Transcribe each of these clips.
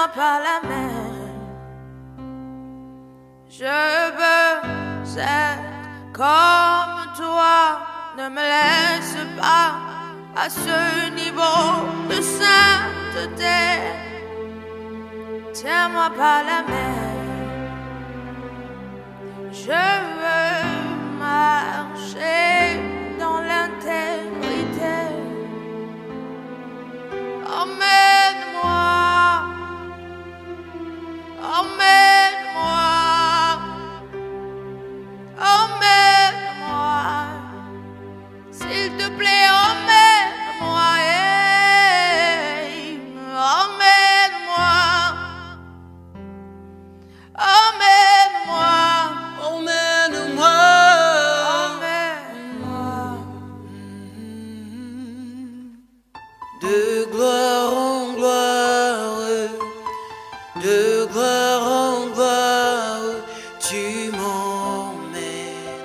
tiens-moi par la main. Je veux être comme toi, ne me laisse pas à ce niveau de sainteté. Tiens-moi par la main. Je veux marcher dans l'intégrité. Emmène-moi, emmène-moi, emmène-moi, s'il te plaît, emmène-moi, emmène-moi, emmène-moi, Emmène-moi, emmène-moi. de gloire en gloire, de gloire en gloire, tu m'emmènes,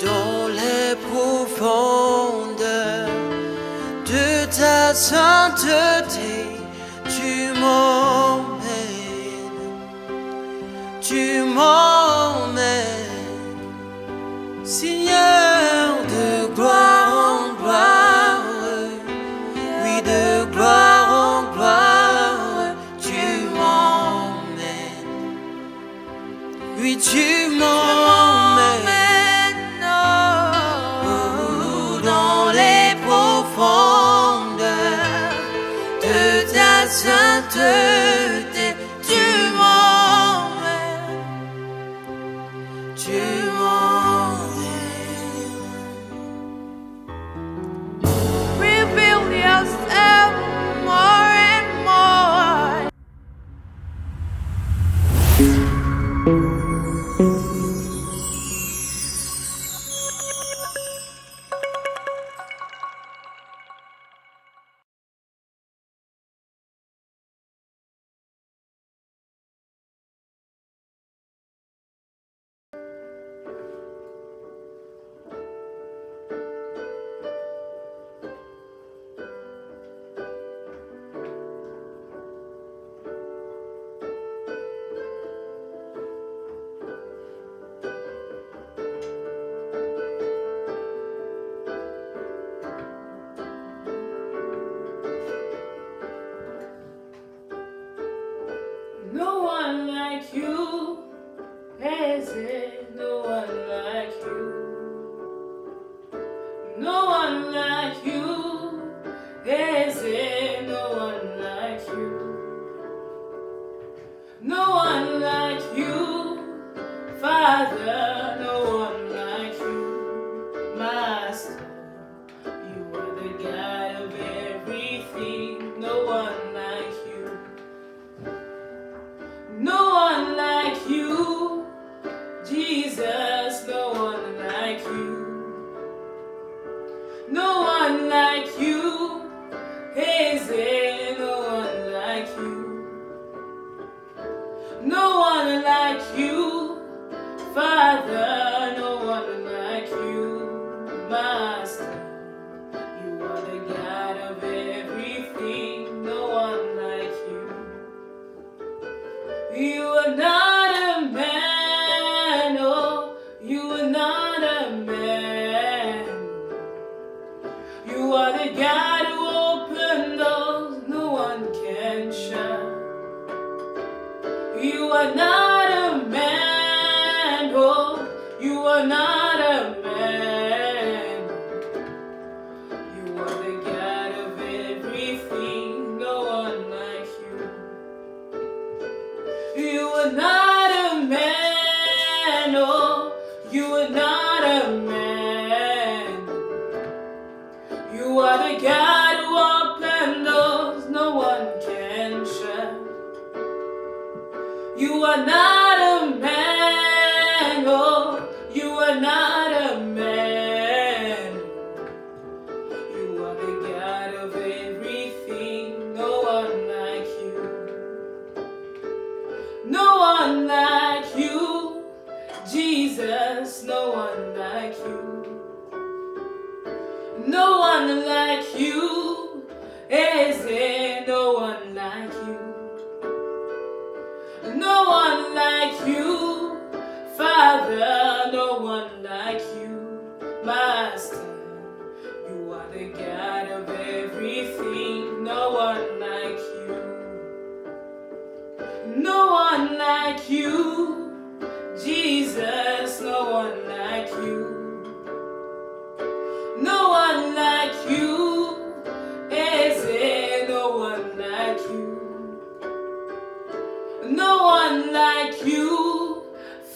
dans les profondeurs de ta sainteté, tu m'emmènes, Seigneur, de gloire en gloire, oui, de gloire en gloire, tu m'emmènes, oui, tu m'emmènes, dans les profondeurs de ta sainteté, tu m'emmènes, tu m'emmènes. Reveal yourself more and more. No one like you, is it? No one like you. No one like you, is it? No one like you. No one like you, Father. No one like you, Master. You are the God of everything. No one like you. No one like you, Jesus, no one like you. No one like you, Hazel, no one like you. No one like you, Father, no one like you, Master. You are the God of everything, no one like you. You are not a man, oh, you are not a man. You are the God who opened doors no one can shut. You are not a man, oh, you are not a man. You are the God of everything, no one like you. You are not a man, oh, you are not a man. You are the God who opened doors no one can shut. You are not a man, oh, you are not a man. You are the God of everything, no one like you. No one like you, Jesus, no one like you. No No one like you. Is there no one like you? No one like you, Father, no one like you, Master. You are the God of everything, no one like you. No one like you, Jesus, no one like you. No one like you, Eze, no one like you. No one like you,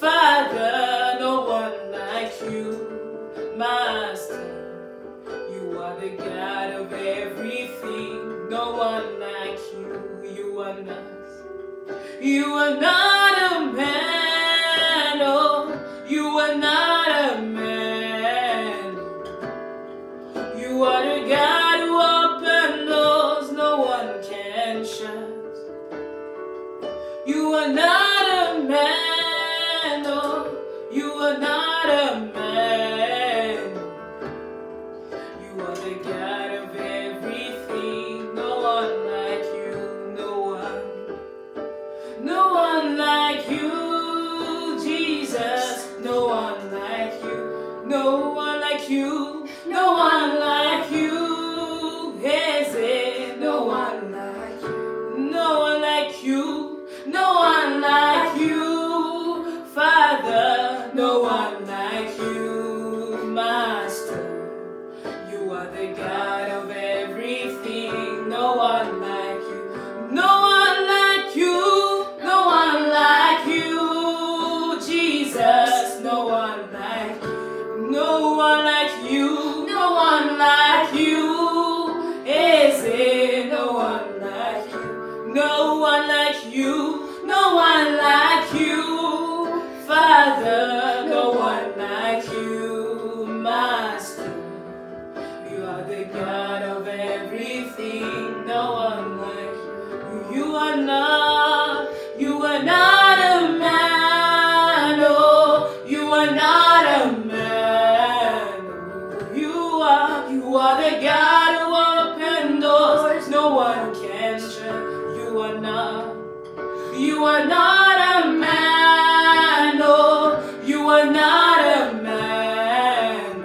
Father, no one like you, Master. You are the God of everything, no one like you. You are not. You are not a man, oh, you are not a man. You are the God who opens doors no one can shut. You are not a man, oh, you are not a man. You are the God of everything, no one like you, no one. No one like you, Jesus, no one like you. No one like you, no one like you, Eze, no one like you. No one like you. No one like you, Father, no one like you, Master. You are the God of everything, no one like you. No one like you, no one like you, Jesus, no one like you. No one like you, no one like you, Eze, no one like you. No one like you. No one like you, Father, no one like you, Master. You are the God of everything, no one like you. You are not a man, oh, you are not a man. Oh, you are the God who opens doors no one can shut. You are not. You are not a man, no, you are not a man.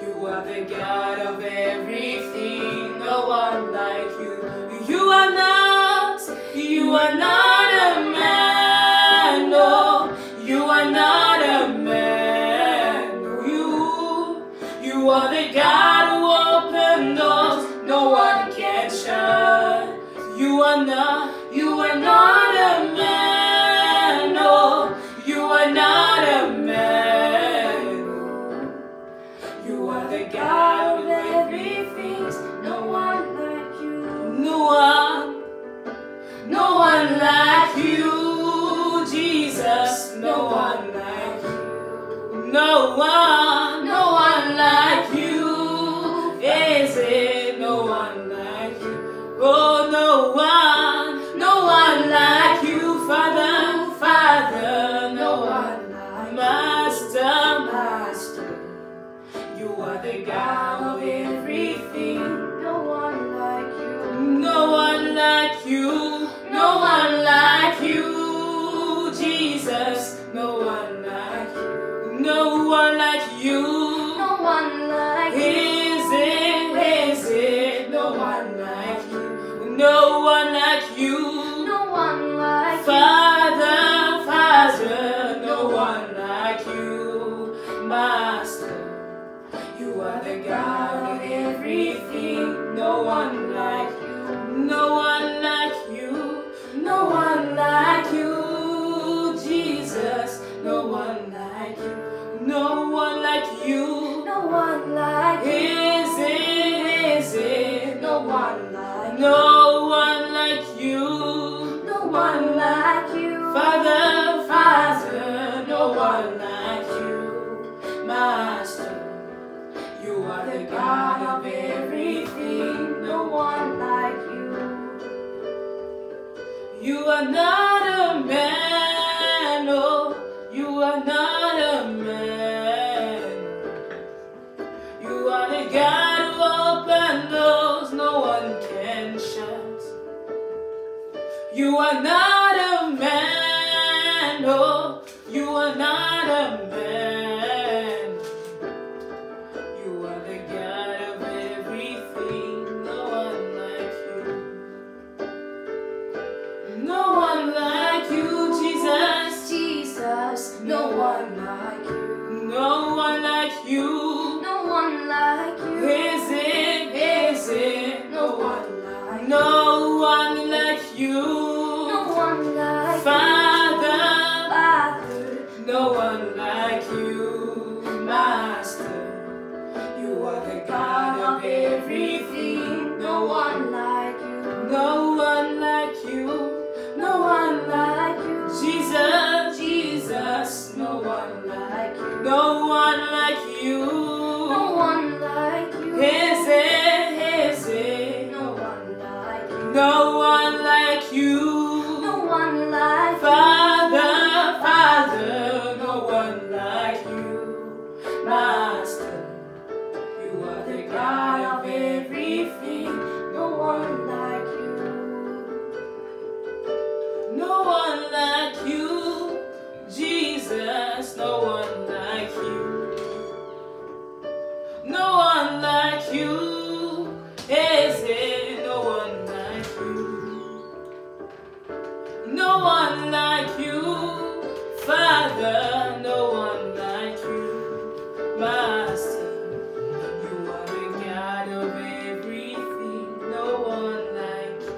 You are the God of everything, no one like you. You are not a man, no, you are not a man. You are the God who opens doors no one can shut. You are not a man, no, you are not a man. You are the God of everything, no one like you. No one like you, Jesus, no one like you. No one like you, Eze, no one like you. Oh, no one like you, Father, no one like you. Master, you are the God of everything, no one like you. No one like you, no one like you, Jesus, no one like you. No one like you, no one like you. Is it, no one like you. No one like you, no one like you. Father, no one like you, Master. You are the God of everything, no one like you. No one like you, no one like you, Jesus, no one like you. No one like you, no one like you. Is it, no one like you. No one like you, no one like you. Father, no one like you, Master. You are the God of everything, no one like you. You are not a man, oh, you are not a man. You are the are not a man, no, you are not a man. You are the God of everything, no one like you. No one like you, Jesus. Jesus, no one like you. No one like you. No one like you. Is it? No one like you. No one like you. No one like Father. Father. No one like you, Master. You are the God of everything. No one like you. No one like you. No one like you. Jesus, Jesus. No one like you. No one like you. No one like you. Is it? No one like you. No one like you. No one like Father, Father, no one like you. Master, you are the God of everything. no one like you. No one like you. Jesus, no one like you. No one like you. Is it? No one like you. No one like you. Father, no one like you. Master, you are the God of everything. No one like you.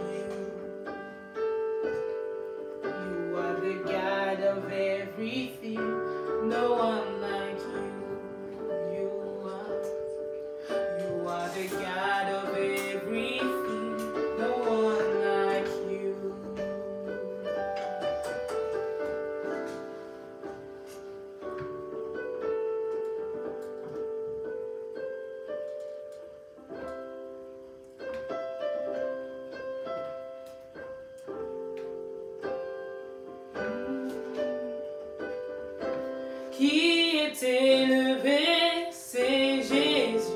You are the God of everything. No one like you. You are the God of everything. No one like you. Qui est élevé, c'est Jésus.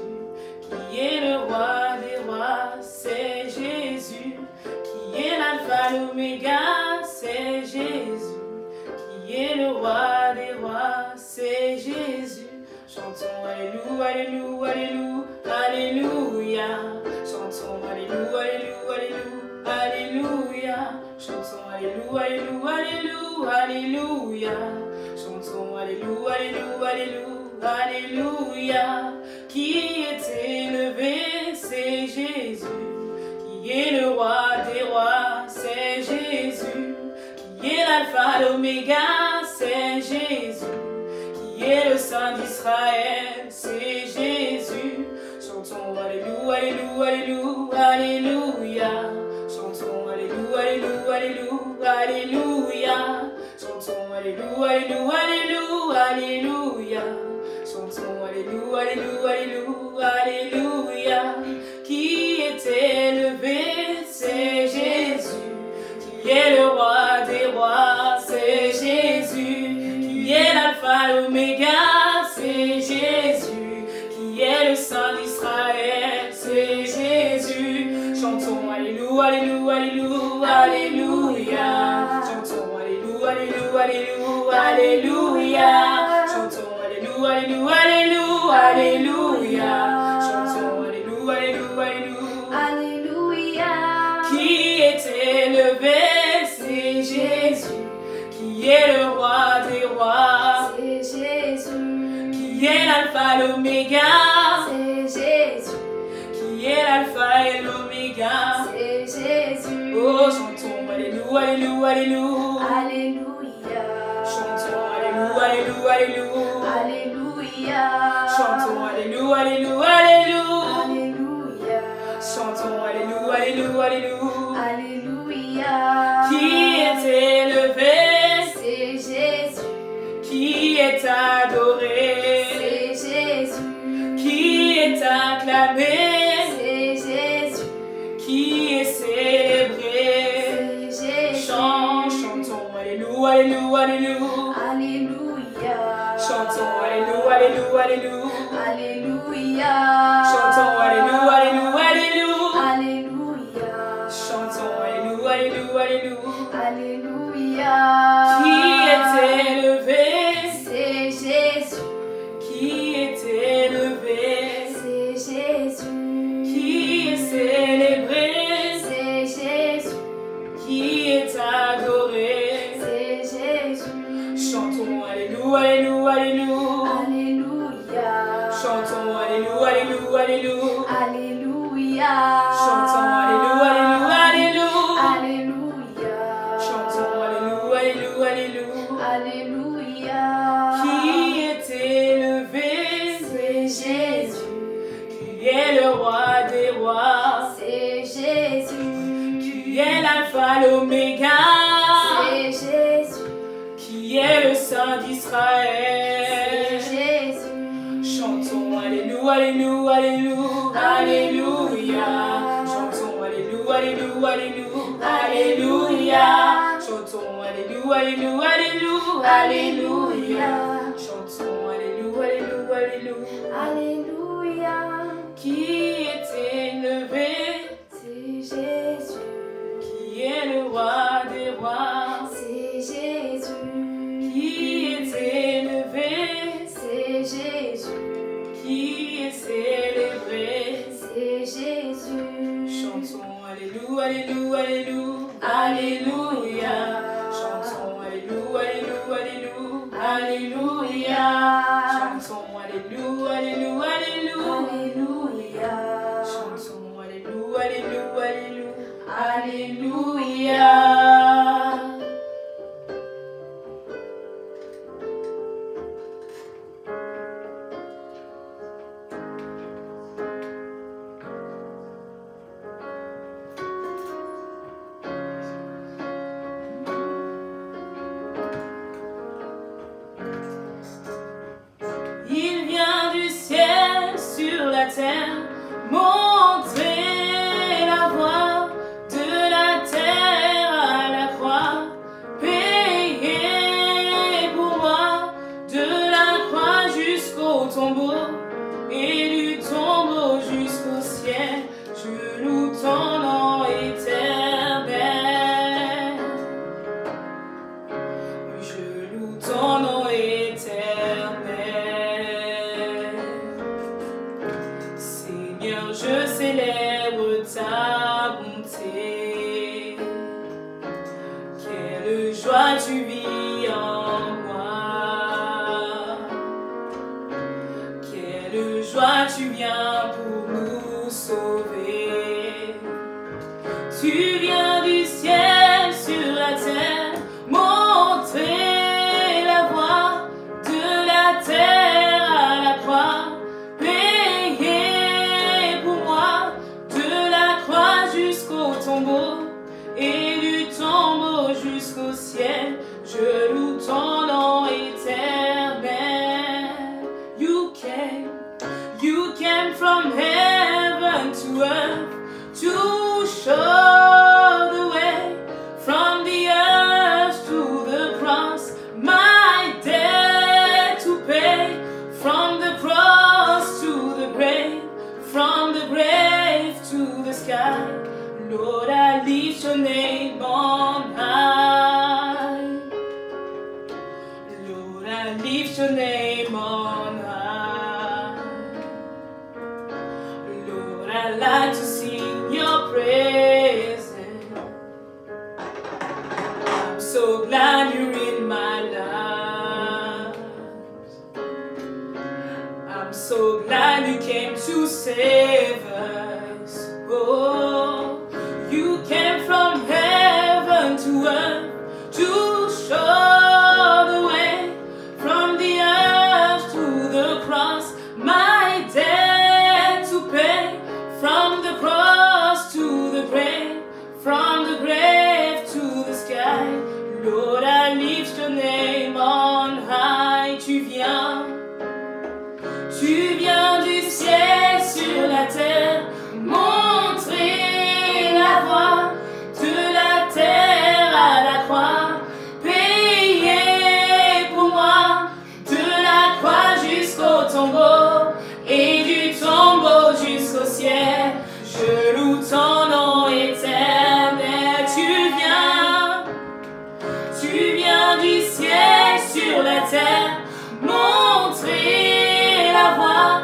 Qui est le roi des rois, c'est Jésus. Qui est l'alpha, l'oméga, c'est Jésus. Qui est le roi des rois, c'est Jésus. Chantons Alléluia, Alléluia, Alléluia, Alléluia. Chantons Alléluia, Alléluia, Alléluia, Alléluia. Chantons Alléluia, Alléluia, Alléluia. Chantons Alléluia, Alléluia, Alléluia. Qui est élevé, c'est Jésus. Qui est le roi des rois, c'est Jésus. Qui est l'alpha, l'oméga, c'est Jésus. Qui est le Saint d'Israël, c'est Jésus. Chantons Alléluia, Alléluia, Alléluia. Chantons Alléluia, Alléluia, Alléluia. Chantons Alléluia, Alléluia, Alléluia. Chantons Alléluia, Alléluia, Alléluia. Qui est élevé, c'est Jésus. Qui est le roi des rois, c'est Jésus. Qui est l'alpha, l'oméga, c'est Jésus. Qui est le Saint d'Israël, c'est Jésus. Chantons Alléluia, Alléluia, Alléluia. Chantons Alléluia, Alléluia, Alléluia. Chantons Alléluia, Alléluia, Alléluia. Chantons Alléluia, Alléluia, Alléluia. Qui est élevé, c'est Jésus. Qui est le roi des rois, C'est Jésus. qui est l'alpha, l'oméga, C'est Jésus. qui est l'alpha et l'oméga. C'est Jésus. Oh, chantons Alléluia, Alléluia, Alléluia. Alléluia. Chantons Alléluia, Alléluia, Alléluia. Alléluia. Chantons Alléluia, Alléluia, Alléluia. Alléluia. Chantons Alléluia, Alléluia, Alléluia. Alléluia. Qui est élevé, C'est Jésus. qui est adoré, C'est Jésus. qui est acclamé, C'est Jésus. qui est célébré. C'est Jésus. Chantons Alléluia, Alléluia, Alléluia. Alléluia. Chantons Alléluia, Alléluia, Alléluia. Alléluia. Chantons Alléluia, Alléluia, Alléluia. Alléluia. Chantons Alléluia, Alléluia, Alléluia. qui est élevé, c'est Jésus, qui est élevé, c'est Jésus, qui est célébré, c'est Jésus, qui est adoré. c'est Jésus. Chantons Alléluia, Alléluia, Alléluia. Alléluia. Chantons Alléluia, Alléluia, Alléluia. Alléluia. Chantons Alléluia, Alléluia, Alléluia. Alléluia. Chantons Alléluia, Alléluia, Alléluia. Alléluia. Qui est élevé, C'est Jésus, qui est le roi des rois, c'est Jésus, qui est l'alpha, l'oméga, c'est Jésus, qui est le Saint c'est d'Israël. Jésus. Chantons Alléluia, Alléluia, Alléluia, Alléluia. Chantons Alléluia, Alléluia, Alléluia, Alléluia. Chantons Alléluia, Alléluia, Alléluia, Alléluia. Chantons Alléluia, Alléluia, Alléluia. Alléluia. Qui est élevé, C'est Jésus, qui est le roi des rois, c'est Jésus, qui est élevé, c'est Jésus, qui est célébré. c'est Jésus. Chantons Alléluia, Alléluia, Alléluia, Alléluia. Chantons Alléluia, Alléluia, Alléluia, Alléluia. Chantons Alléluia, Alléluia, Alléluia. Alléluia. Chantons Alléluia, Alléluia, Alléluia, Alléluia. Il vient du ciel sur la terre, montrer la voie de la terre à la croix, payer pour moi de la croix jusqu'au tombeau et du tombeau jusqu'au ciel. Je loue ton nom éternel. Je loue ton nom éternel. Seigneur, je célèbre ta bonté. Quelle joie tu vis en moi. Quelle joie tu viens pour nous sauver. Tu viens du ciel sur la terre, montrer la voie de la terre à la croix, payer pour moi de la croix jusqu'au tombeau et du tombeau jusqu'au ciel. Je loue ton nom éternel. You came from heaven to earth to show the way, from the earth to the cross, my debt to pay, from the cross to the grave, from the grave to the sky. Lord, I lift your name on high. Lord, I lift your name on high. Lord, I like to sing your praises. I'm so glad you're in my life. I'm so glad you came to save us. Oh, you came from heaven to earth to show the way, from the earth to the cross, my debt to pay, from the cross to the grave, from the grave to the sky. Lord, I lift your name on high. Tu viens du ciel sur la terre, montrer la voie de la terre à la croix, payer pour moi de la croix jusqu'au tombeau et du tombeau jusqu'au ciel. Je loue ton nom éternel. Tu Tu viens du ciel sur la terre, montrer la voie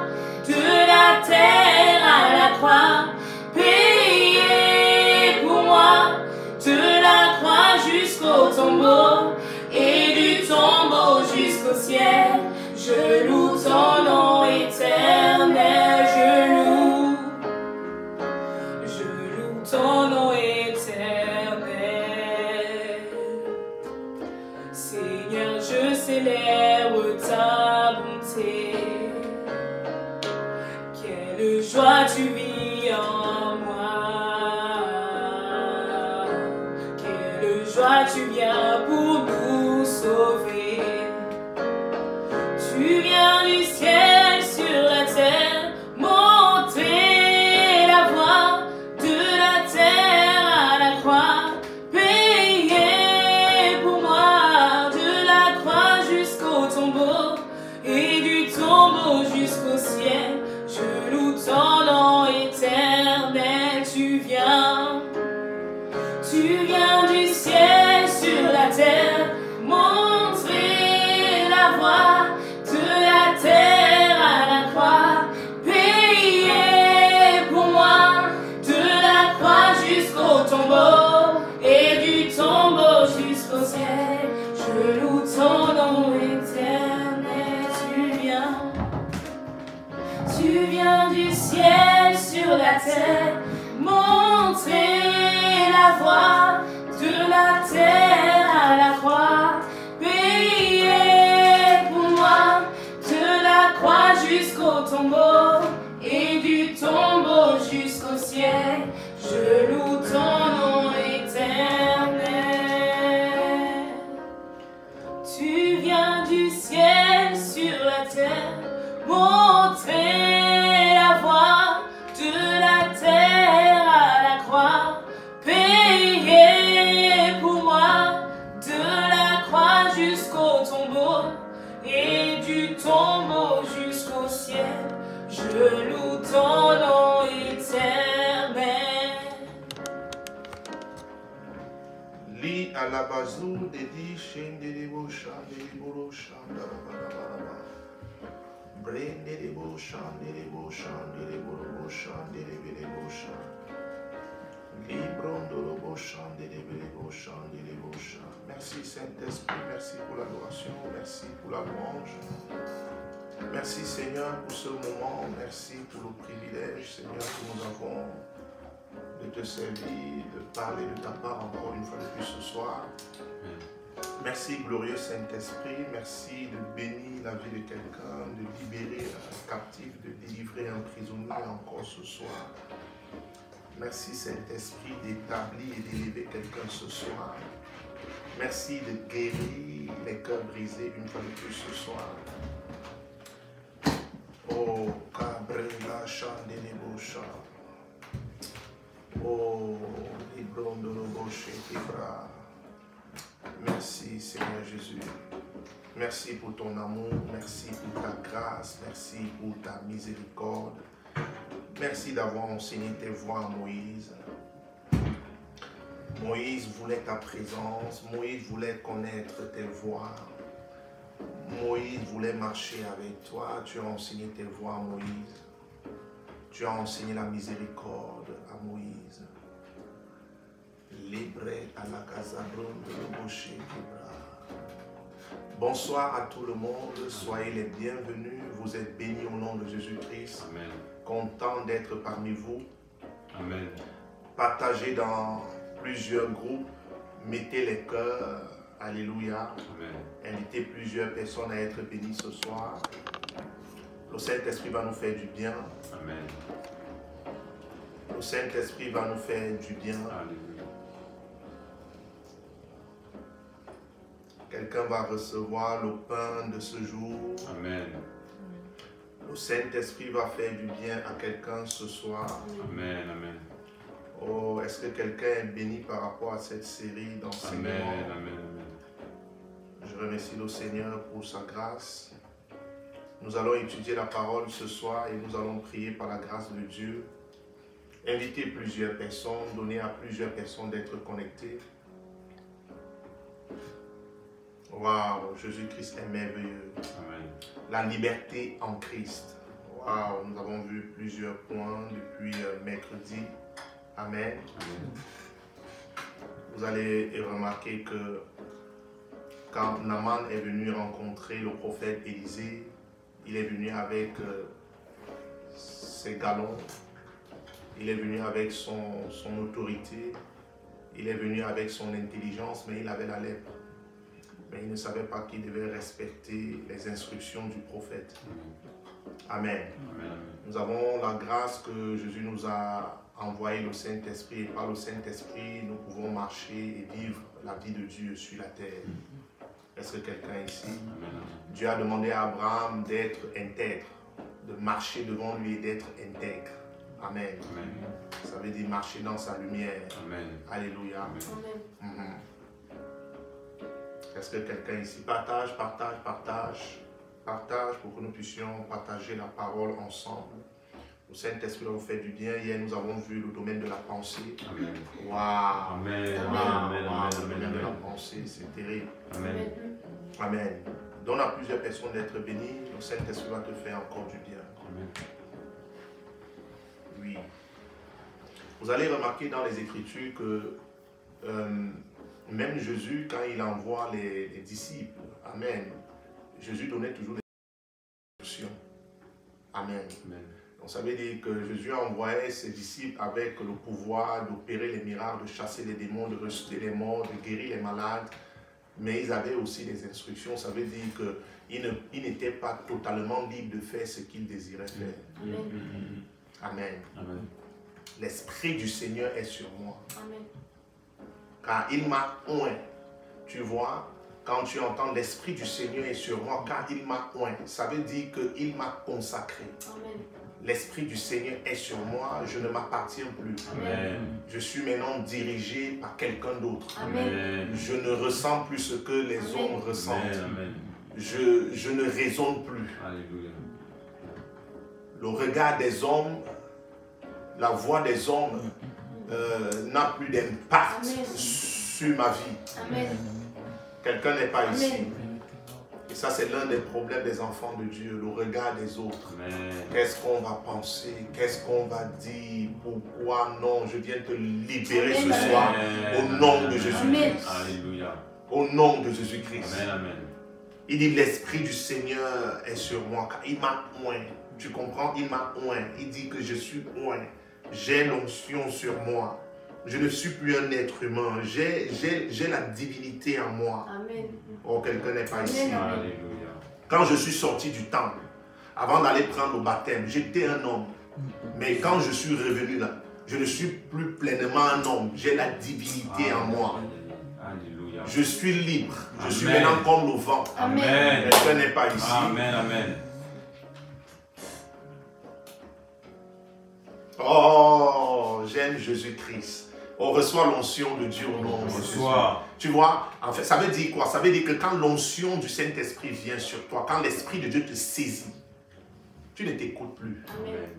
de la terre à la croix, payer pour moi, de la croix jusqu'au tombeau, et du tombeau jusqu'au ciel. Je loue ton nom éternel, je loue ton nom éternel. Seigneur, je célèbre ta bonté. Quelle joie tu vis en moi. Quelle joie tu viens pour nous sauver. Tu viens du ciel sur la terre, montrer la voie de la terre à la croix, payer pour moi, de la croix jusqu'au tombeau, et du tombeau jusqu'au ciel. Je loue ton nom éternel. Tu viens du ciel sur la terre, montrer la voie de la terre à la croix, payer pour moi, de la croix jusqu'au tombeau, et du tombeau jusqu'au ciel. Je loue ton nom éternel. Tu viens du ciel sur la terre, montrer la voie de la terre à la croix, payer pour moi, de la croix jusqu'au tombeau, et du tombeau jusqu'au ciel. Je loue ton nom éternel. Tu viens du ciel sur la terre, montrer la voie de la terre à la croix, payer pour moi, de la croix jusqu'au tombeau, et du tombeau jusqu'au ciel. Je loue ton nom éternel. Li alabazou dedi shendelebo shandelebo shandalabalaba. Brendelebo shandelebo shandelebo shandelebo shandelebo. Librondolobo shandelebo shandelebo shandelebo. Merci Saint-Esprit, merci pour l'adoration, merci pour la louange. Merci Seigneur pour ce moment, merci pour le privilège Seigneur que nous avons de te servir, de parler de ta part encore une fois de plus ce soir. Merci glorieux Saint-Esprit, merci de bénir la vie de quelqu'un, de libérer un captif, de délivrer un prisonnier encore ce soir. Merci Saint-Esprit d'établir et d'élever quelqu'un ce soir. Merci de guérir les cœurs brisés une fois de plus ce soir. Oh, Cabrela Chandelebo Chan. Oh, Librondolobo Shekibra. Merci Seigneur Jésus. Merci pour ton amour, merci pour ta grâce, merci pour ta miséricorde. Merci d'avoir enseigné tes voies à Moïse. Moïse voulait ta présence, Moïse voulait connaître tes voies. Moïse voulait marcher avec toi, tu as enseigné tes voies à Moïse. Tu as enseigné la miséricorde à Moïse. Libre à la casabron de l'Oboché Kibra. Bonsoir à tout le monde, soyez les bienvenus, vous êtes bénis au nom de Jésus-Christ. Amen. Content d'être parmi vous. Amen. Partagez dans plusieurs groupes, mettez les cœurs, alléluia. Amen. Invitez plusieurs personnes à être bénies ce soir. Le Saint-Esprit va nous faire du bien. Amen. Le Saint-Esprit va nous faire du bien. Alléluia. Quelqu'un va recevoir le pain de ce jour. Amen. Le Saint-Esprit va faire du bien à quelqu'un ce soir. Amen. Amen. Oh, est-ce que quelqu'un est béni par rapport à cette série d'enseignements? Amen. Amen. Amen. Je remercie le Seigneur pour sa grâce. Nous allons étudier la parole ce soir et nous allons prier par la grâce de Dieu. Inviter plusieurs personnes, donner à plusieurs personnes d'être connectées. Waouh, Jésus-Christ est merveilleux. Amen. La liberté en Christ. Waouh, nous avons vu plusieurs points depuis mercredi. Amen. Amen. Vous allez remarquer que quand Naaman est venu rencontrer le prophète Élisée, il est venu avec ses galons, il est venu avec son autorité, il est venu avec son intelligence, mais il avait la lèpre. Mais il ne savait pas qu'il devait respecter les instructions du prophète. Amen. Amen. Nous avons la grâce que Jésus nous a envoyé le Saint-Esprit, et par le Saint-Esprit, nous pouvons marcher et vivre la vie de Dieu sur la terre. Est-ce que quelqu'un ici? Amen. Dieu a demandé à Abraham d'être intègre, de marcher devant lui et d'être intègre. Amen. Amen. Ça veut dire marcher dans sa lumière. Amen. Alléluia. Amen. Est-ce que quelqu'un ici partage pour que nous puissions partager la parole ensemble? Le Saint-Esprit va vous faire du bien. Hier, nous avons vu le domaine de la pensée. Amen. Waouh! Amen. Waouh, Amen. waouh, Amen. le domaine de la Amen. pensée, c'est terrible. Amen. Amen. Donne à plusieurs personnes d'être bénies. Le Saint-Esprit va te faire encore du bien. Amen. Oui. Vous allez remarquer dans les Écritures que même Jésus, quand il envoie les disciples, Amen, Jésus donnait toujours des instructions. Amen. Amen. Donc ça veut dire que Jésus envoyait ses disciples avec le pouvoir d'opérer les miracles, de chasser les démons, de ressusciter les morts, de guérir les malades. Mais ils avaient aussi des instructions. Ça veut dire qu'ils n'étaient pas totalement libres de faire ce qu'ils désiraient faire. Amen. Amen. L'Esprit du Seigneur est sur moi. Amen. Car il m'a oint. Tu vois, quand tu entends l'Esprit du Seigneur est sur moi, car il m'a oint, ça veut dire qu'il m'a consacré. Amen. L'Esprit du Seigneur est sur moi, je ne m'appartiens plus. Amen. Je suis maintenant dirigé par quelqu'un d'autre. Amen. Je ne ressens plus ce que les hommes ressentent. Amen. Je ne raisonne plus. Alléluia. Le regard des hommes, la voix des hommes n'a plus d'impact Amen. sur ma vie. Amen. Quelqu'un n'est pas ici. Amen. Et ça, c'est l'un des problèmes des enfants de Dieu, le regard des autres. Amen. Qu'est-ce qu'on va penser? Qu'est-ce qu'on va dire? Pourquoi non? Je viens te libérer ce Amen. soir au nom de Amen. Jésus-Christ. Alléluia. Au nom de Jésus-Christ. Amen. Amen. Il dit l'Esprit du Seigneur est sur moi. Car il m'a oint. Tu comprends? Il m'a oint. Il dit que je suis oint. J'ai l'onction sur moi. Je ne suis plus un être humain. J'ai la divinité en moi. Amen. Oh, quelqu'un n'est pas ici. Amen. Alléluia. Quand je suis sorti du temple, avant d'aller prendre le baptême, j'étais un homme. Mais quand je suis revenu là, je ne suis plus pleinement un homme. J'ai la divinité en moi. Alléluia. Je suis libre. Je suis Amen. maintenant comme le vent. Amen. Quelqu'un n'est pas ici. Amen. Amen. Oh, j'aime Jésus-Christ. On reçoit l'onction de Dieu au nom de Jésus. Reçois. Tu vois, en fait, ça veut dire quoi? Ça veut dire que quand l'onction du Saint-Esprit vient sur toi, quand l'Esprit de Dieu te saisit, tu ne t'écoutes plus. Amen.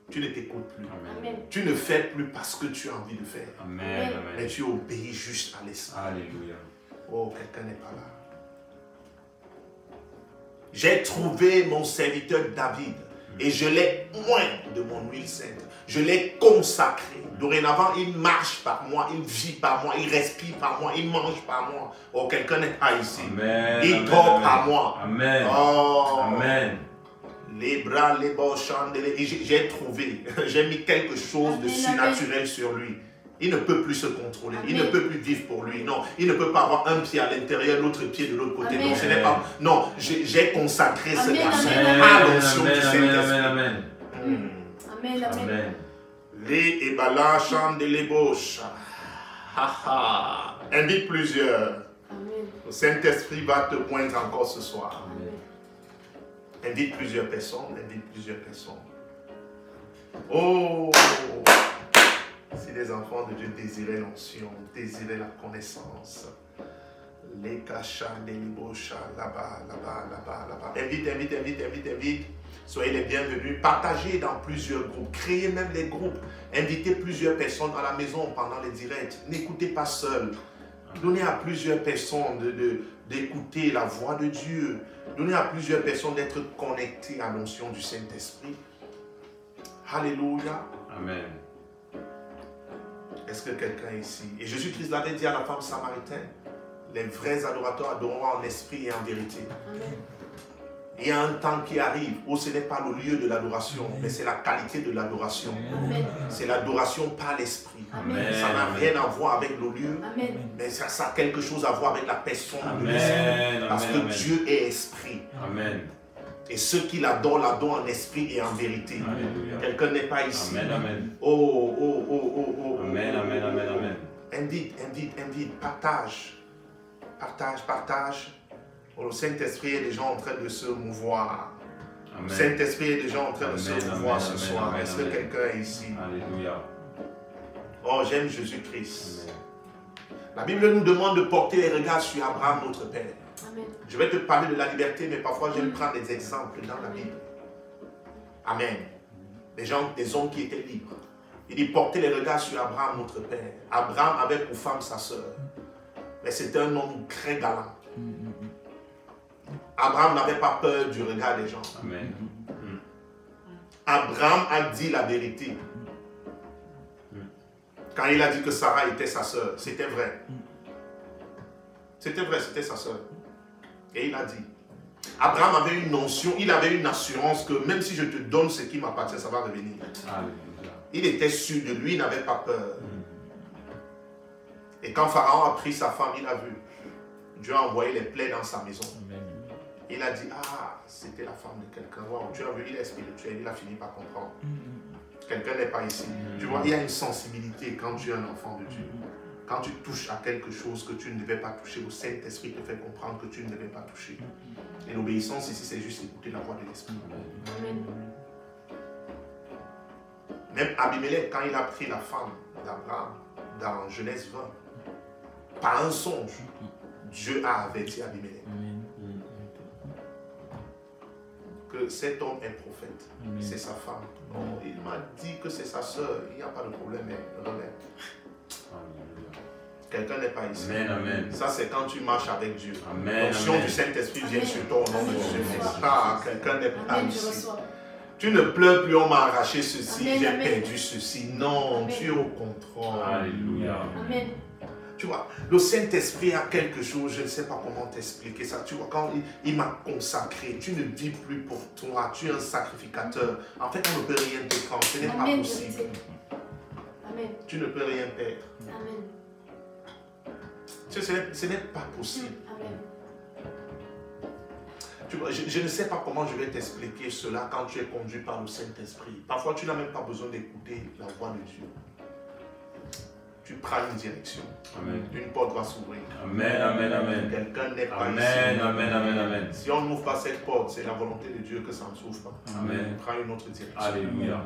Tu ne t'écoutes plus. Amen. Tu ne fais plus parce que tu as envie de faire. Amen. Mais Amen. tu obéis juste à l'Esprit. Alléluia. Oh, quelqu'un n'est pas là. J'ai trouvé mon serviteur David et je l'ai oint de mon huile sainte. Je l'ai consacré. Dorénavant, il marche par moi, il vit par moi, il respire par moi, il mange par moi. Oh, quelqu'un n'est pas ici. Amen. Il Amen. dort Amen. par moi. Amen. Oh, Amen. les bras, les bords, chandeliers. J'ai trouvé, j'ai mis quelque chose de Amen, surnaturel sur lui. Il ne peut plus se contrôler. Il ne Amen. peut plus vivre pour lui. Non, il ne peut pas avoir un pied à l'intérieur, l'autre pied de l'autre côté. Amen. Donc ce n'est pas. Non, j'ai consacré ce Amen, garçon amen, à Amen. l'onction du Amen. Saint-Esprit. Amen. Amen. Amen. Amen. Les ebala chandelébauche. Invite plusieurs. Amen. Le Saint-Esprit va te pointer encore ce soir. Amen. Invite plusieurs personnes. Invite plusieurs personnes. Oh! Si les enfants de Dieu désiraient l'onction, désiraient la connaissance, les cachats, les librochats, là-bas, là-bas, là-bas, là-bas. Invite, invite, invite, invite, invite. Soyez les bienvenus. Partagez dans plusieurs groupes. Créez même les groupes. Invitez plusieurs personnes à la maison pendant les directs. N'écoutez pas seul. Donnez à plusieurs personnes d'écouter la voix de Dieu. Donnez à plusieurs personnes d'être connectées à l'onction du Saint-Esprit. Alléluia. Amen. Est-ce que quelqu'un est ici? Et Jésus-Christ l'avait dit à la femme samaritaine, les vrais adorateurs adoreront en esprit et en vérité. Amen. Il y a un temps qui arrive où ce n'est pas le lieu de l'adoration, mais c'est la qualité de l'adoration. C'est l'adoration par l'esprit. Amen. Ça n'a rien à voir avec le lieu, Amen. mais ça a quelque chose à voir avec la personne de Amen. l'esprit. Parce que Amen. Dieu est esprit. Amen. Et ceux qui l'adorent en esprit et en vérité. Alléluia. Quelqu'un n'est pas ici. Amen. Amen. Oh. Amen. Amen. Amen. Amen. Invite. Partage. Oh, le Saint-Esprit est déjà en train de se mouvoir. Amen. Le Saint-Esprit est déjà en train de se Amen, mouvoir amen, ce amen, soir. amen, Est-ce que amen. quelqu'un est ici? Alléluia. Oh, j'aime Jésus-Christ. Amen. La Bible nous demande de porter les regards sur Abraham, notre Père. Amen. Je vais te parler de la liberté, mais parfois j'aime prendre des exemples dans la Bible. Amen. Des hommes qui étaient libres. Il dit porter les regards sur Abraham, notre Père. Abraham avait pour femme sa sœur. Mais c'était un homme très galant. Abraham n'avait pas peur du regard des gens. Amen. Abraham a dit la vérité. Quand il a dit que Sarah était sa sœur, c'était vrai. C'était vrai, c'était sa sœur. Et il a dit. Abraham avait une notion, il avait une assurance que même si je te donne ce qui m'appartient, ça va revenir. Alléluia. Il était sûr de lui, il n'avait pas peur. Et quand Pharaon a pris sa femme, il a vu. Dieu a envoyé les plaies dans sa maison. Il a dit, ah, c'était la femme de quelqu'un. Wow, tu as vu, il est spirituel, il a fini par comprendre. Quelqu'un n'est pas ici. Tu vois, il y a une sensibilité quand tu es un enfant de Dieu. Quand tu touches à quelque chose que tu ne devais pas toucher, le Saint-Esprit te fait comprendre que tu ne devais pas toucher. Et l'obéissance ici, c'est juste écouter la voix de l'Esprit. Amen. Même Abimelech, quand il a pris la femme d'Abraham, dans Genèse 20, par un songe, Dieu a averti Abimelech que cet homme est prophète. C'est sa femme. Non, il m'a dit que c'est sa soeur. Il n'y a pas de problème, mais remets. Quelqu'un n'est pas ici. Amen. Amen. Ça, c'est quand tu marches avec Dieu. Amen, L'onction amen. du Saint-Esprit vient Amen. sur toi au nom de Amen. Jésus. Ah, quelqu'un n'est pas Amen, je ici. reçois. Tu ne pleures plus, on m'a arraché ceci, Amen, j'ai amen. perdu ceci. Non, Amen. tu es au contrôle. Alléluia. Amen. Tu vois, le Saint-Esprit a quelque chose, je ne sais pas comment t'expliquer ça. Tu vois, quand il m'a consacré, tu ne vis plus pour toi, tu es un sacrificateur. En fait, on ne peut rien te prendre, ce n'est pas Amen. possible. Amen. Tu ne peux rien perdre. Amen. Tu sais, ce n'est pas possible. Amen. Tu vois, je ne sais pas comment je vais t'expliquer cela quand tu es conduit par le Saint-Esprit. Parfois, tu n'as même pas besoin d'écouter la voix de Dieu. Tu prends une direction. Amen. Une porte va s'ouvrir. Amen. Amen. Amen. Quelqu'un n'est pas Amen. ici. Amen. Amen. Amen. Si on n'ouvre pas cette porte, c'est la volonté de Dieu que ça ne s'ouvre pas. Amen. Prends une autre direction. Alléluia.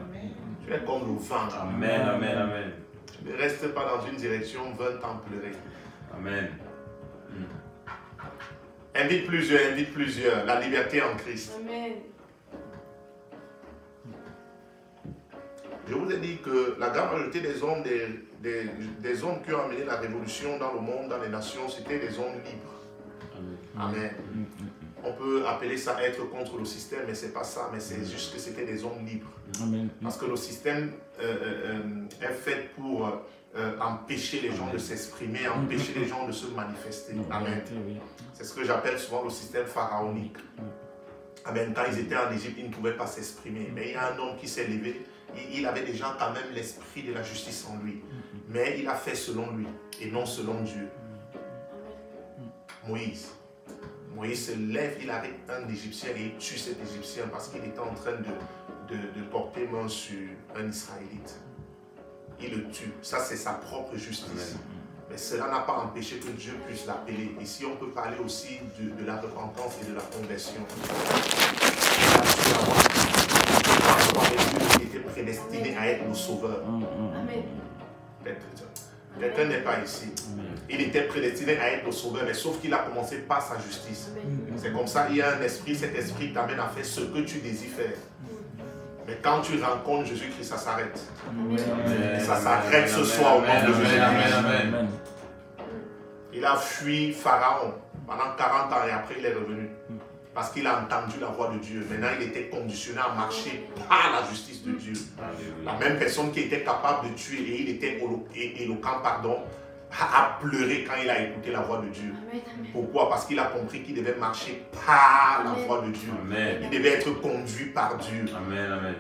Tu es comme le vent. Amen. Amen. Amen. Tu ne restes pas dans une direction, 20 ans pleurer. Amen. Invite plusieurs. La liberté en Christ. Amen. Je vous ai dit que la grande majorité des hommes, des hommes qui ont amené la révolution dans le monde, dans les nations, c'était des hommes libres. Amen. On peut appeler ça être contre le système, mais ce n'est pas ça, mais c'est juste que c'était des hommes libres. Parce que le système est fait pour empêcher les gens de s'exprimer, empêcher les gens de se manifester. Amen. C'est ce que j'appelle souvent le système pharaonique. Amen. Quand ils étaient en Égypte, ils ne pouvaient pas s'exprimer. Mais il y a un homme qui s'est levé, il avait déjà quand même l'esprit de la justice en lui. Mais il a fait selon lui et non selon Dieu. Moïse. Moïse se lève, il arrête un Égyptien et il tue cet Égyptien parce qu'il était en train de porter main sur un Israélite. Il le tue. Ça, c'est sa propre justice. Amen. Mais cela n'a pas empêché que Dieu puisse l'appeler. Ici, on peut parler aussi de la repentance et de la conversion. Il était prédestiné à être le sauveur. Amen. Quelqu'un n'est pas ici. Il était prédestiné à être le sauveur, mais sauf qu'il a commencé par sa justice. Amen. C'est comme ça, il y a un esprit, cet esprit t'amène à faire ce que tu désires faire. Mais quand tu rencontres Jésus-Christ, ça s'arrête. Amen. Amen. Ça s'arrête ce soir au nom de Amen. Jésus-Christ. Amen. Amen. Il a fui Pharaon pendant 40 ans et après il est revenu. Parce qu'il a entendu la voix de Dieu. Maintenant, il était conditionné à marcher par la justice de Dieu. La même personne qui était capable de tuer et il était éloquent, pardon, a pleuré quand il a écouté la voix de Dieu. Pourquoi? Parce qu'il a compris qu'il devait marcher par la voix de Dieu. Amen. Il devait être conduit par Dieu. Amen. Amen.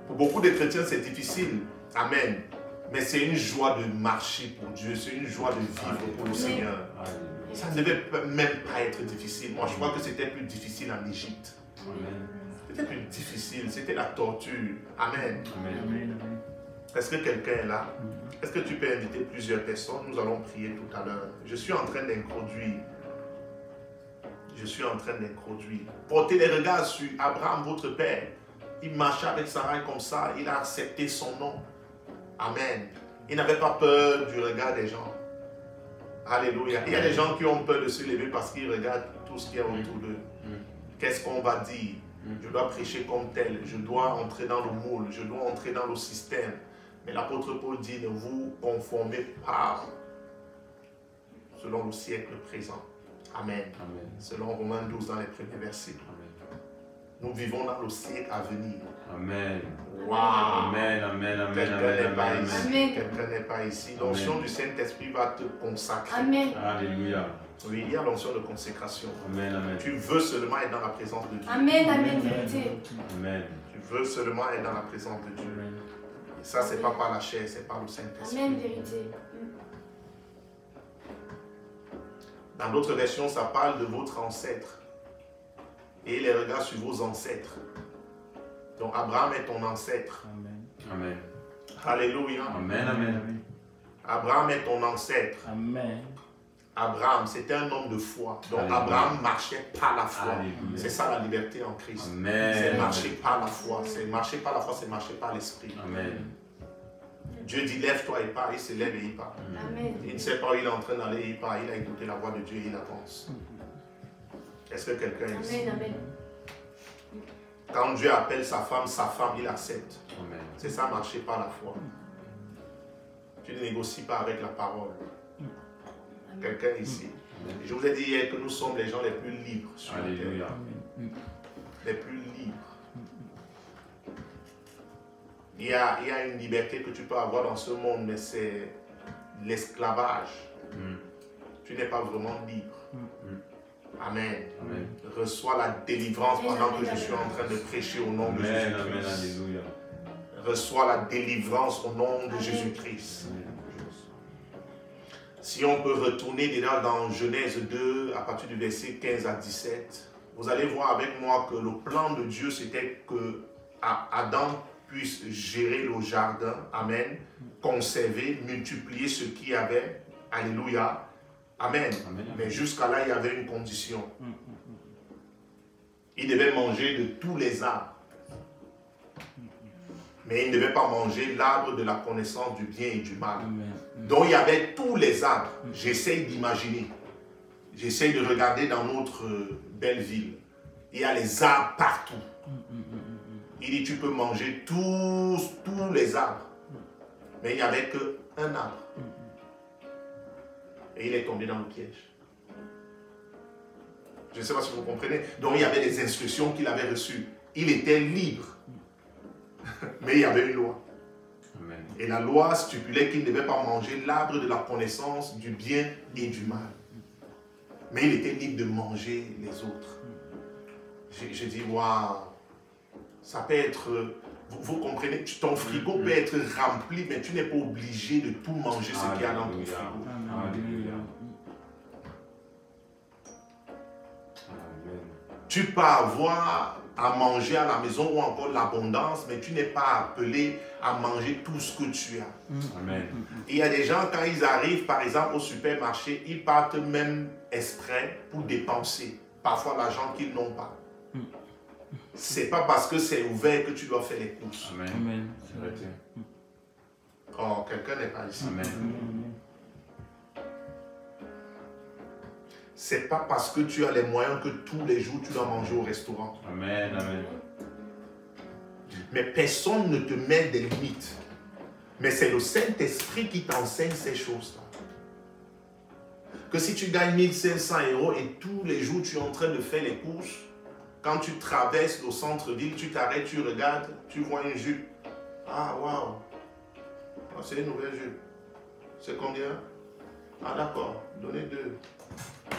Pour beaucoup de chrétiens, c'est difficile. Amen. Mais c'est une joie de marcher pour Dieu. C'est une joie de vivre pour le Seigneur. Ça ne devait même pas être difficile. Moi, je crois que c'était plus difficile en Égypte. C'était plus difficile. C'était la torture. Amen. Amen. Est-ce que quelqu'un est là? Est-ce que tu peux inviter plusieurs personnes? Nous allons prier tout à l'heure. Je suis en train d'introduire. Je suis en train d'introduire. Portez les regards sur Abraham, votre père. Il marchait avec Sarai comme ça. Il a accepté son nom. Amen. Il n'avait pas peur du regard des gens. Alléluia. Il y a des gens qui ont peur de se lever parce qu'ils regardent tout ce qu'il y a autour d'eux. Qu'est-ce qu'on va dire? Je dois prêcher comme tel. Je dois entrer dans le moule. Je dois entrer dans le système. Mais l'apôtre Paul dit, ne vous conformez pas selon le siècle présent. Amen. Amen. Selon Romains 12 dans les premiers versets. Nous vivons dans le siècle à venir. Amen. Wow. Amen. Amen. Amen. Quelqu'un Amen. n'est pas Amen. ici. Amen. Quelqu'un n'est pas ici. L'onction du Saint-Esprit va te consacrer. Amen. Alléluia. Oui, il y a l'onction de consécration. Amen. Amen. Tu veux seulement être dans la présence de Dieu. Amen. Amen. Vérité. Amen. Tu veux seulement être dans la présence de Dieu. Et ça, c'est pas par la chair, c'est par le Saint-Esprit. Amen. Vérité. Dans d'autres versions, ça parle de votre ancêtre. Et les regards sur vos ancêtres. Donc Abraham est ton ancêtre. Amen. Alléluia. Amen. Amen. Abraham est ton ancêtre. Amen. Abraham, c'était un homme de foi. Donc Alléluia. Abraham marchait par la foi. Alléluia. C'est ça la liberté en Christ. Amen. C'est marcher par la foi. C'est marcher par la foi, c'est marcher par l'esprit. Amen. Dieu dit lève-toi et pars, il se lève et il part. Amen. Il ne sait pas où il est en train d'aller, il part. Il a écouté la voix de Dieu et il avance. Est-ce que quelqu'un est ici? Amen. Amen. Quand Dieu appelle sa femme, il accepte. Amen. C'est ça, marcher par la foi. Tu ne négocies pas avec la parole. Quelqu'un ici. Et je vous ai dit hier que nous sommes les gens les plus libres sur la terre. Alléluia. Les plus libres. Il y a une liberté que tu peux avoir dans ce monde, mais c'est l'esclavage. Tu n'es pas vraiment libre. Amen. Amen. Reçois la délivrance pendant que je suis en train de prêcher au nom de Amen. Amen. Jésus-Christ. Alléluia. Reçois la délivrance au nom de Jésus-Christ. Si on peut retourner déjà dans Genèse 2, à partir du verset 15 à 17, vous allez voir avec moi que le plan de Dieu, c'était que Adam puisse gérer le jardin, amen, conserver, multiplier ce qu'il y avait, alléluia, amen. Amen. Mais jusqu'à là, il y avait une condition. Il devait manger de tous les arbres. Mais il ne devait pas manger l'arbre de la connaissance du bien et du mal. Donc il y avait tous les arbres. J'essaye d'imaginer. J'essaye de regarder dans notre belle ville. Il y a les arbres partout. Il dit tu peux manger tous les arbres. Mais il n'y avait qu'un arbre. Et il est tombé dans le piège. Je ne sais pas si vous comprenez. Donc il y avait des instructions qu'il avait reçues. Il était libre. Mais il y avait une loi. Amen. Et la loi stipulait qu'il ne devait pas manger l'arbre de la connaissance du bien et du mal. Mais il était libre de manger les autres. Je dis, waouh, ça peut être... Vous comprenez, ton frigo peut être rempli, mais tu n'es pas obligé de tout manger ce qu'il y a dans ton frigo. Alléluia. Tu peux avoir à manger à la maison ou encore l'abondance, mais tu n'es pas appelé à manger tout ce que tu as. Amen. Et il y a des gens, quand ils arrivent, par exemple, au supermarché, ils partent même exprès pour dépenser parfois l'argent qu'ils n'ont pas. C'est pas parce que c'est ouvert que tu dois faire les courses. Amen. Amen. C'est vrai. Oh, quelqu'un n'est pas ici. Amen. C'est pas parce que tu as les moyens que tous les jours tu dois manger au restaurant. Amen. Amen. Mais personne ne te met des limites. Mais c'est le Saint-Esprit qui t'enseigne ces choses-là. que si tu gagnes 1500 € et tous les jours tu es en train de faire les courses, quand tu traverses au centre-ville, tu t'arrêtes, tu regardes, tu vois une jupe. Ah, waouh! Ah, c'est une nouvelle jupe. C'est combien? Ah, d'accord, donnez 2.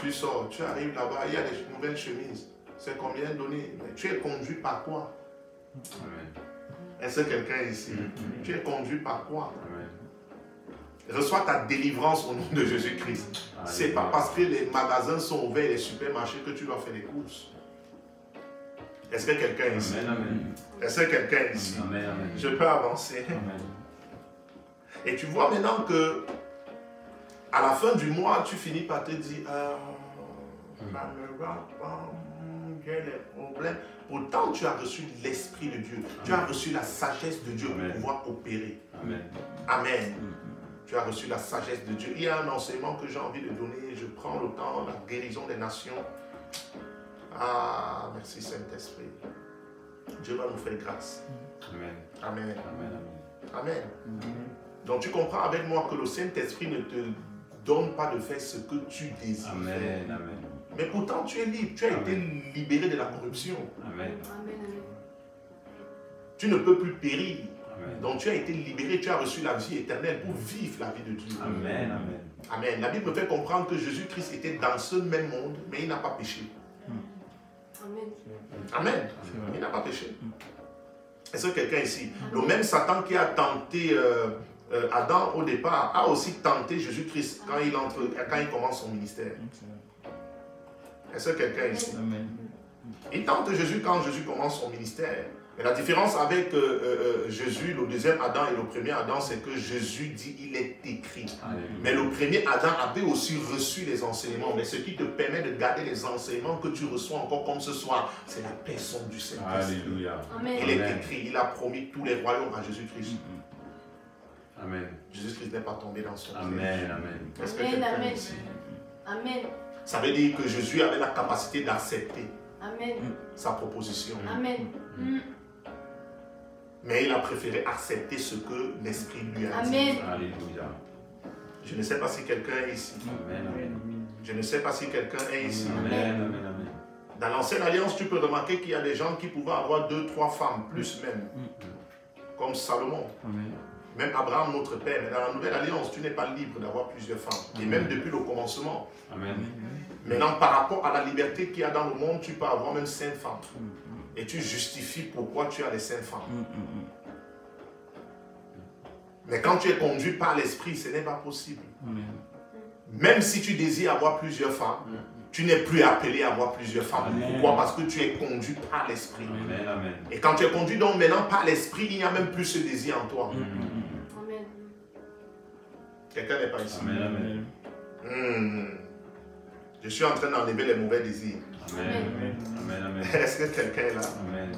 Tu sors, tu arrives là-bas, il y a des nouvelles chemises. C'est combien donné? Mais tu es conduit par quoi? Amen. Est-ce que quelqu'un ici? Tu es conduit par quoi? Amen. Reçois ta délivrance au nom de Jésus-Christ. C'est pas parce que les magasins sont ouverts, les supermarchés, que tu dois faire des courses. Est-ce que quelqu'un ici? Amen, amen. Est-ce que quelqu'un ici? Amen, amen. Je peux avancer. Amen. Et tu vois maintenant que à la fin du mois, tu finis par te dire ça me va pas, j'ai des problèmes. Pourtant, tu as reçu l'Esprit de Dieu. Tu as reçu la sagesse de Dieu pour pouvoir opérer. Amen. Amen. Tu as reçu la sagesse de Dieu. Il y a un enseignement que j'ai envie de donner. Je prends le temps, la guérison des nations. Ah, merci Saint-Esprit. Dieu va nous faire grâce. Amen. Amen. Amen. Amen. Donc tu comprends avec moi que le Saint-Esprit ne te donne pas de faire ce que tu désires. Amen. Amen. Mais pourtant tu es libre. Tu as été libéré de la corruption. Amen. Tu ne peux plus périr. Amen. Donc tu as été libéré. Tu as reçu la vie éternelle pour vivre la vie de Dieu. Amen. Amen. Amen. La Bible me fait comprendre que Jésus-Christ était dans ce même monde, mais il n'a pas péché. Amen. Il n'a pas péché. Est-ce que quelqu'un ici, le même Satan qui a tenté Adam au départ, a aussi tenté Jésus-Christ quand il commence son ministère. Est-ce que quelqu'un ici? Il tente Jésus quand Jésus commence son ministère. Mais la différence avec Jésus, le deuxième Adam et le premier Adam, c'est que Jésus dit il est écrit. Alléluia. Mais le premier Adam avait aussi reçu les enseignements. Mais ce qui te permet de garder les enseignements que tu reçois encore comme ce soir, c'est la personne du Saint-Esprit. Alléluia. Il est écrit, il a promis tous les royaumes à Jésus-Christ. Amen. Jésus-Christ n'est pas tombé dans son piège. Amen. Amen. Est-ce que quelqu'un Amen. ici? Amen. Ça veut dire que Jésus avait la capacité d'accepter Amen. sa proposition. Amen. Mais il a préféré accepter ce que l'Esprit lui a dit. Amen. Alléluia. Je ne sais pas si quelqu'un est ici. Amen. Amen. Je ne sais pas si quelqu'un est ici. Amen. Amen. Amen. Dans l'ancienne alliance, tu peux remarquer qu'il y a des gens qui pouvaient avoir 2, 3 femmes, plus même. Comme Salomon. Même Abraham, notre père. Mais dans la nouvelle alliance, tu n'es pas libre d'avoir plusieurs femmes. Et même depuis le commencement. Amen. Maintenant, par rapport à la liberté qu'il y a dans le monde, tu peux avoir même 5 femmes. Et tu justifies pourquoi tu as les 5 femmes. Mais quand tu es conduit par l'esprit, ce n'est pas possible. Même si tu désires avoir plusieurs femmes, tu n'es plus appelé à avoir plusieurs femmes. Amen. Pourquoi? Parce que tu es conduit par l'esprit. Amen. Amen. Et quand tu es conduit donc maintenant par l'esprit, il n'y a même plus ce désir en toi. Amen. Quelqu'un n'est pas ici. Amen. Amen. Je suis en train d'enlever les mauvais désirs. Amen. Amen. Amen. Est-ce que quelqu'un est là? Amen.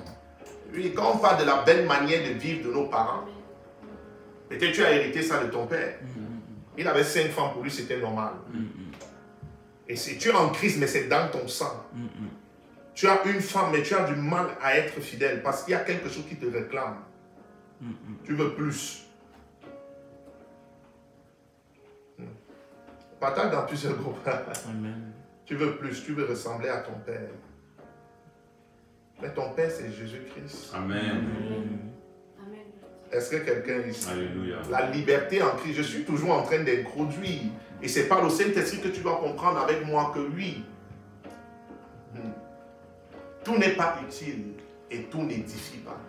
Oui, quand on parle de la belle manière de vivre de nos parents, peut-être tu as hérité ça de ton père. Il avait 5 femmes, pour lui c'était normal. Et si tu es en crise, mais c'est dans ton sang. Tu as une femme, mais tu as du mal à être fidèle parce qu'il y a quelque chose qui te réclame. Tu veux plus. Partage dans plusieurs groupes. Tu veux plus, tu veux ressembler à ton père. Mais ton père, c'est Jésus-Christ. Amen. Amen. Est-ce que quelqu'un ici? Alléluia. La liberté en Christ, je suis toujours en train d'introduire. Et c'est par le Saint-Esprit que tu dois comprendre avec moi que oui, tout n'est pas utile et tout n'édifie pas.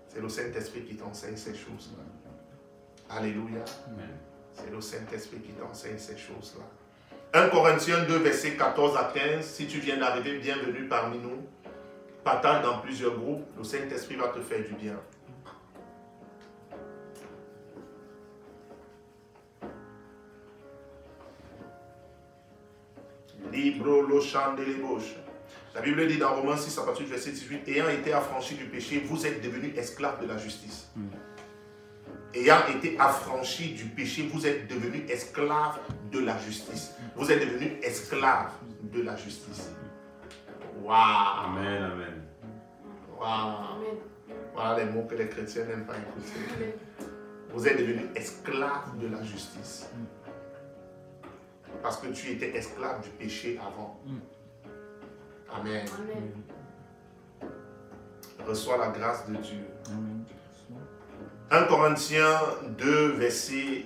C'est le Saint-Esprit qui t'enseigne ces choses-là. Alléluia. Amen. C'est le Saint-Esprit qui t'enseigne ces choses-là. 1 Corinthiens 2, versets 14 à 15. Si tu viens d'arriver, bienvenue parmi nous. Partage dans plusieurs groupes. Le Saint-Esprit va te faire du bien. Libro lo chandelébauche. La Bible dit dans Romains 6 à partir du verset 18, ayant été affranchis du péché, vous êtes devenus esclaves de la justice. Ayant été affranchis du péché, vous êtes devenus esclaves de la justice. Vous êtes devenus esclaves de la justice. Waouh! Amen. Amen. Waouh! Voilà les mots que les chrétiens n'aiment pas écouter. Vous êtes devenus esclaves de la justice. parce que tu étais esclave du péché avant. Amen. Amen. Reçois la grâce de Dieu. Amen. 1 Corinthiens 2, versets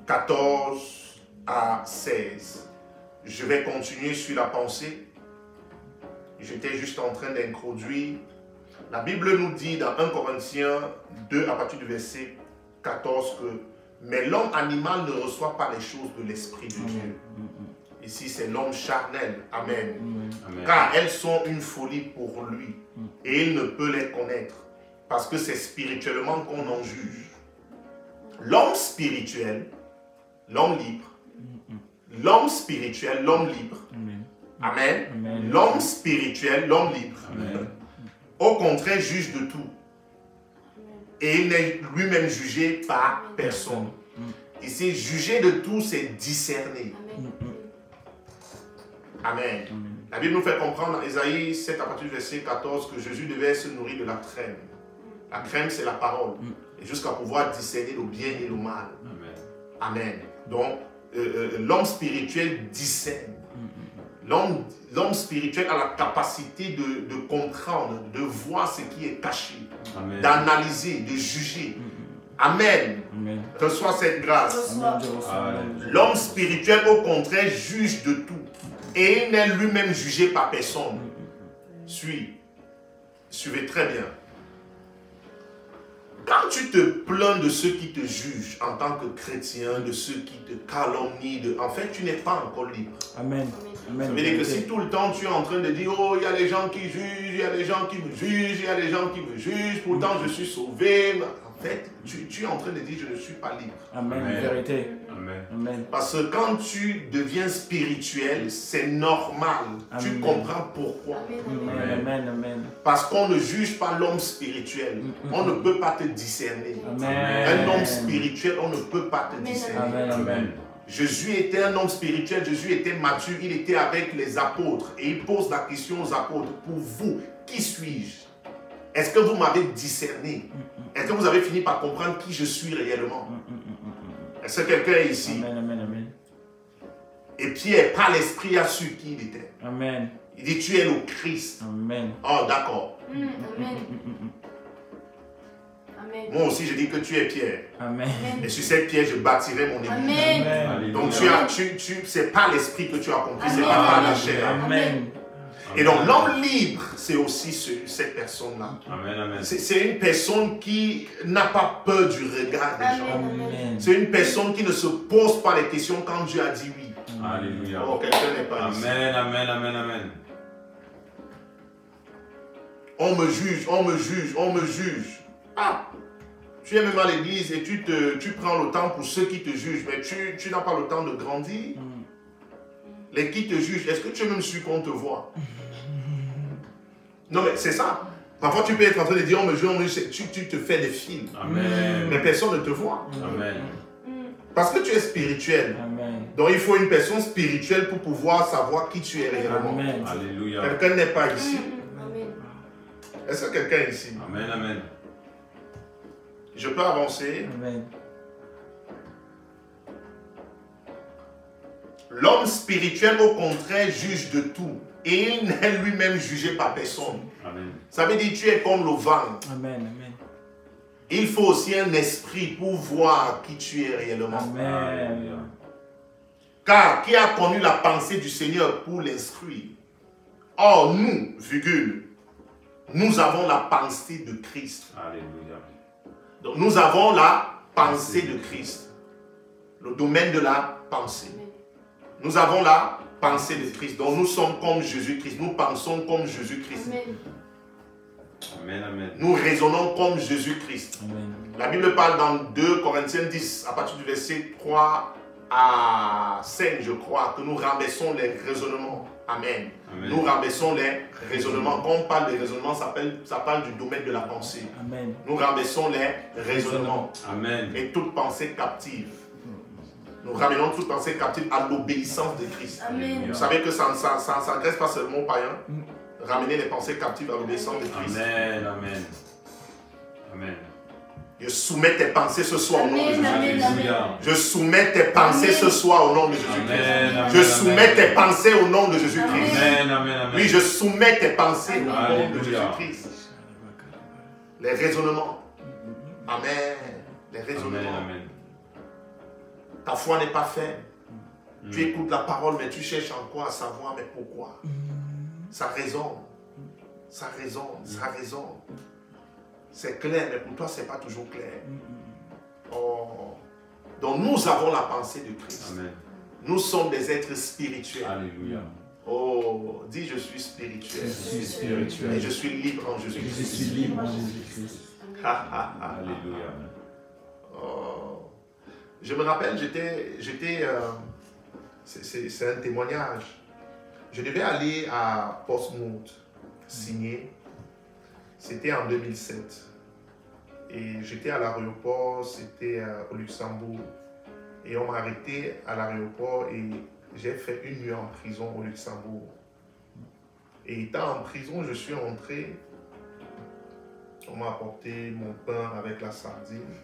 14 à 16. Je vais continuer sur la pensée. J'étais juste en train d'introduire. La Bible nous dit dans 1 Corinthiens 2, à partir du verset 14, que mais l'homme animal ne reçoit pas les choses de l'Esprit de Dieu. Ici, c'est l'homme charnel. Amen. Amen. Car elles sont une folie pour lui. Et il ne peut les connaître. Parce que c'est spirituellement qu'on en juge. L'homme spirituel, l'homme libre. L'homme spirituel, l'homme libre. Amen. Amen. L'homme spirituel, l'homme libre. Amen. Au contraire, juge de tout. Et il n'est lui-même jugé par personne. Ici, juger de tout, c'est discerner. Amen. La Bible nous fait comprendre dans Ésaïe 7 à partir du verset 14 que Jésus devait se nourrir de la crème. La crème, c'est la parole. Et jusqu'à pouvoir discerner le bien et le mal. Amen. Amen. Donc, l'homme spirituel discerne. L'homme spirituel a la capacité de comprendre, de voir ce qui est caché, d'analyser, de juger. Amen. Amen. Reçois cette grâce. Amen. Je reçois. Amen. L'homme spirituel, au contraire, juge de tout. Et il n'est lui-même jugé par personne. Suivez très bien. Quand tu te plains de ceux qui te jugent en tant que chrétien, de ceux qui te calomnient, en fait, tu n'es pas encore libre. Amen. Amen. Ça veut dire que si tout le temps tu es en train de dire « Oh, il y a des gens qui jugent, il y a des gens qui me jugent, il y a des gens qui me jugent, pourtant je suis sauvé. » En fait, tu es en train de dire « Je ne suis pas libre. » Amen. Amen. Vérité. Amen. Amen. Parce que quand tu deviens spirituel, c'est normal. Tu Amen. comprends pourquoi. Amen. Amen. Amen. Parce qu'on ne juge pas l'homme spirituel. On ne peut pas te discerner. Amen. Un homme spirituel, on ne peut pas te discerner. Amen. Amen. Jésus était un homme spirituel, Jésus était mature, il était avec les apôtres. Et il pose la question aux apôtres, pour vous, qui suis-je? Est-ce que vous m'avez discerné? Est-ce que vous avez fini par comprendre qui je suis réellement? Est-ce que quelqu'un est ici? Amen. Amen. Amen. Et Pierre, par l'esprit, a su qui il était. Amen. Il dit, tu es le Christ. Amen. Oh, d'accord. Amen. Amen. Moi aussi, je dis que tu es Pierre. Amen. Et sur cette pierre, je bâtirai mon église. Amen. Amen. Donc, c'est pas l'esprit que tu as compris, c'est Amen. pas par la chair. Amen. Et donc, l'homme libre, c'est aussi cette personne-là. Amen. Amen. C'est une personne qui n'a pas peur du regard des gens. Amen. C'est une personne qui ne se pose pas les questions quand Dieu a dit oui. Alléluia. Oh, quelqu'un n'est pas ici. Amen. Amen. Amen. Amen. On me juge, on me juge, on me juge. Ah! Tu es même à l'église et tu prends le temps pour ceux qui te jugent, mais tu n'as pas le temps de grandir. Les qui te jugent, est-ce que tu es même sûr qu'on te voit? Non, mais c'est ça. Parfois, tu peux être en train de dire, on me juge, tu te fais des films. Amen. Mais personne ne te voit. Amen. Parce que tu es spirituel. Amen. Donc, il faut une personne spirituelle pour pouvoir savoir qui tu es réellement. Amen. Alléluia. Quelqu'un n'est pas ici. Amen. Est-ce que quelqu'un est ici? Amen. Amen. Je peux avancer. Amen. L'homme spirituel, au contraire, juge de tout. Et il n'est lui-même jugé par personne. Amen. Ça veut dire que tu es comme le vent. Amen. Amen. Il faut aussi un esprit pour voir qui tu es réellement. Amen. Car qui a connu la pensée du Seigneur pour l'instruire? Or, nous, virgule, nous avons la pensée de Christ. Alléluia. Donc, nous avons la pensée de Christ. Le domaine de la pensée. Nous avons la pensée de Christ. Donc, nous sommes comme Jésus-Christ. Nous pensons comme Jésus-Christ. Amen. Amen. Amen. Nous raisonnons comme Jésus-Christ. Amen. La Bible parle dans 2 Corinthiens 10, à partir du verset 3 à 5, je crois, que nous rabaissons les raisonnements. Amen. Amen. Nous rabaissons les raisonnements. Quand on parle de raisonnement, ça parle du domaine de la pensée. Amen. Nous rabaissons les raisonnements Amen. et toute pensée captive. Nous ramenons toute pensée captive à l'obéissance de Christ. Amen. Vous savez que ça ne s'adresse pas seulement aux païens. Ramener les pensées captives à l'obéissance de Christ. Amen. Amen. Amen. Je soumets tes pensées ce soir au nom de Amen, Jésus. amen, amen. Alléluia. Je soumets tes pensées ce soir au nom de Jésus-Christ. Amen, amen, Je soumets amen. tes pensées au nom de Jésus-Christ. Amen, amen, amen. Oui, je soumets tes pensées au nom de Alléluia. Jésus-Christ. Les raisonnements. Amen. Les Amen, raisonnements. amen. Ta foi n'est pas faible. Tu écoutes la parole, mais tu cherches encore à savoir, mais pourquoi? Ça résonne. Ça résonne. Ça résonne. C'est clair, mais pour toi, ce n'est pas toujours clair. Oh. Donc, nous avons la pensée de Christ. Amen. Nous sommes des êtres spirituels. Alléluia. Oh, dis je suis spirituel. Je suis spirituel. Et je suis libre en Je Jésus-Christ. suis libre en Jésus-Christ. Alléluia. Oh. Je me rappelle, c'est un témoignage. Je devais aller à Portsmouth signer. C'était en 2007. Et j'étais à l'aéroport, c'était au Luxembourg. Et on m'a arrêté à l'aéroport et j'ai fait une nuit en prison au Luxembourg. Et étant en prison, je suis rentré. On m'a apporté mon pain avec la sardine.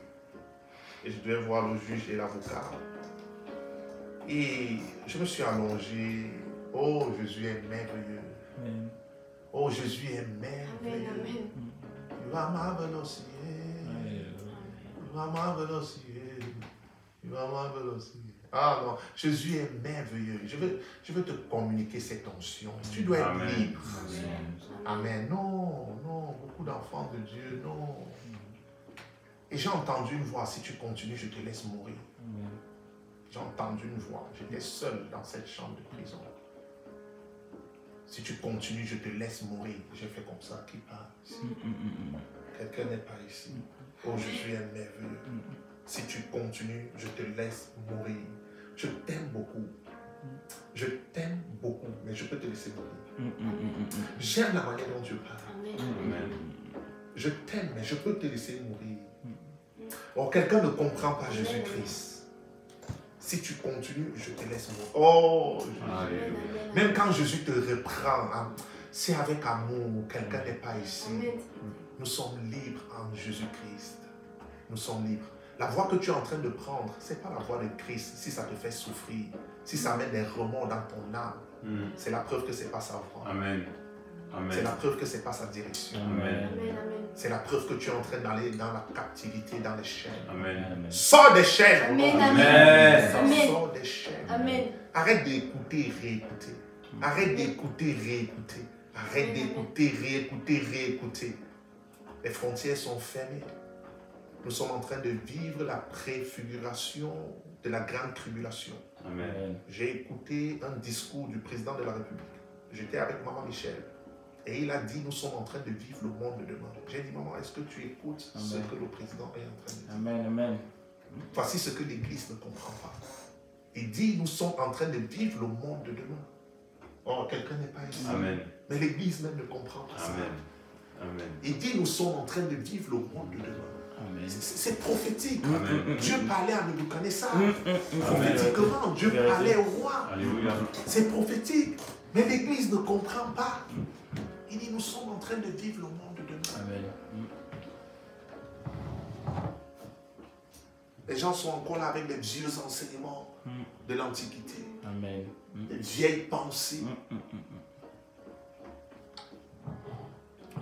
Et je devais voir le juge et l'avocat. Et je me suis allongé. Oh, Jésus est merveilleux. Amen. Oh, Jésus est merveilleux. Amen, amen. You are marvelous, yeah. You are marvelous, yeah. You are marvelous, yeah. Ah non, Jésus est merveilleux. Je veux te communiquer cette onction. Tu dois être Amen. libre. Amen. Amen. Non, non, beaucoup d'enfants de Dieu, non. Et j'ai entendu une voix, si tu continues, je te laisse mourir. Amen. J'ai entendu une voix, j'étais seul dans cette chambre de prison. Si tu continues, je te laisse mourir. J'ai fait comme ça, qui parle ici? Quelqu'un n'est pas ici. Oh, Jésus est merveilleux. Si tu continues, je te laisse mourir. Je t'aime beaucoup. Je t'aime beaucoup, mais je peux te laisser mourir. J'aime la manière dont Dieu parle. Amen. Je t'aime, mais je peux te laisser mourir. Oh, quelqu'un ne comprend pas Jésus-Christ. Si tu continues, je te laisse mourir. Oh, Jésus. Alléluia. Même quand Jésus te reprend, hein, c'est avec amour. Quelqu'un n'est pas ici. Nous sommes libres en Jésus-Christ. Nous sommes libres. La voie que tu es en train de prendre, ce n'est pas la voie de Christ. Si ça te fait souffrir, si ça met des remords dans ton âme, c'est la preuve que ce n'est pas sa voie. Amen. C'est Amen. la preuve que ce n'est pas sa direction. Amen. C'est la preuve que tu es en train d'aller dans la captivité, dans les chaînes. Amen. Sors des chaînes. Amen, au nom de amen. Jésus. Amen. Sors des chaînes. Amen. Arrête d'écouter, réécouter. Arrête d'écouter, réécouter. Arrête d'écouter, réécouter, réécouter. Les frontières sont fermées. Nous sommes en train de vivre la préfiguration de la grande tribulation. Amen. J'ai écouté un discours du président de la République. J'étais avec maman Michel. Et il a dit, nous sommes en train de vivre le monde de demain. J'ai dit, maman, est-ce que tu écoutes ce que le président est en train de dire? Amen. Amen. Voici ce que l'Église ne comprend pas. Il dit, nous sommes en train de vivre le monde de demain. Oh, quelqu'un n'est pas ici. Amen. Mais l'Église même ne comprend pas ça. Amen. Amen. Il dit, nous sommes en train de vivre le monde de demain. Amen. C'est prophétique. Amen. Dieu parlait à Nebuchadnezzar. Prophétiquement, Dieu parlait au roi. Alléluia. C'est prophétique. Mais l'Église ne comprend pas. Il dit, nous sommes en train de vivre le monde de demain. Amen. Les gens sont encore là avec les vieux enseignements de l'Antiquité. Amen. Les vieilles pensées.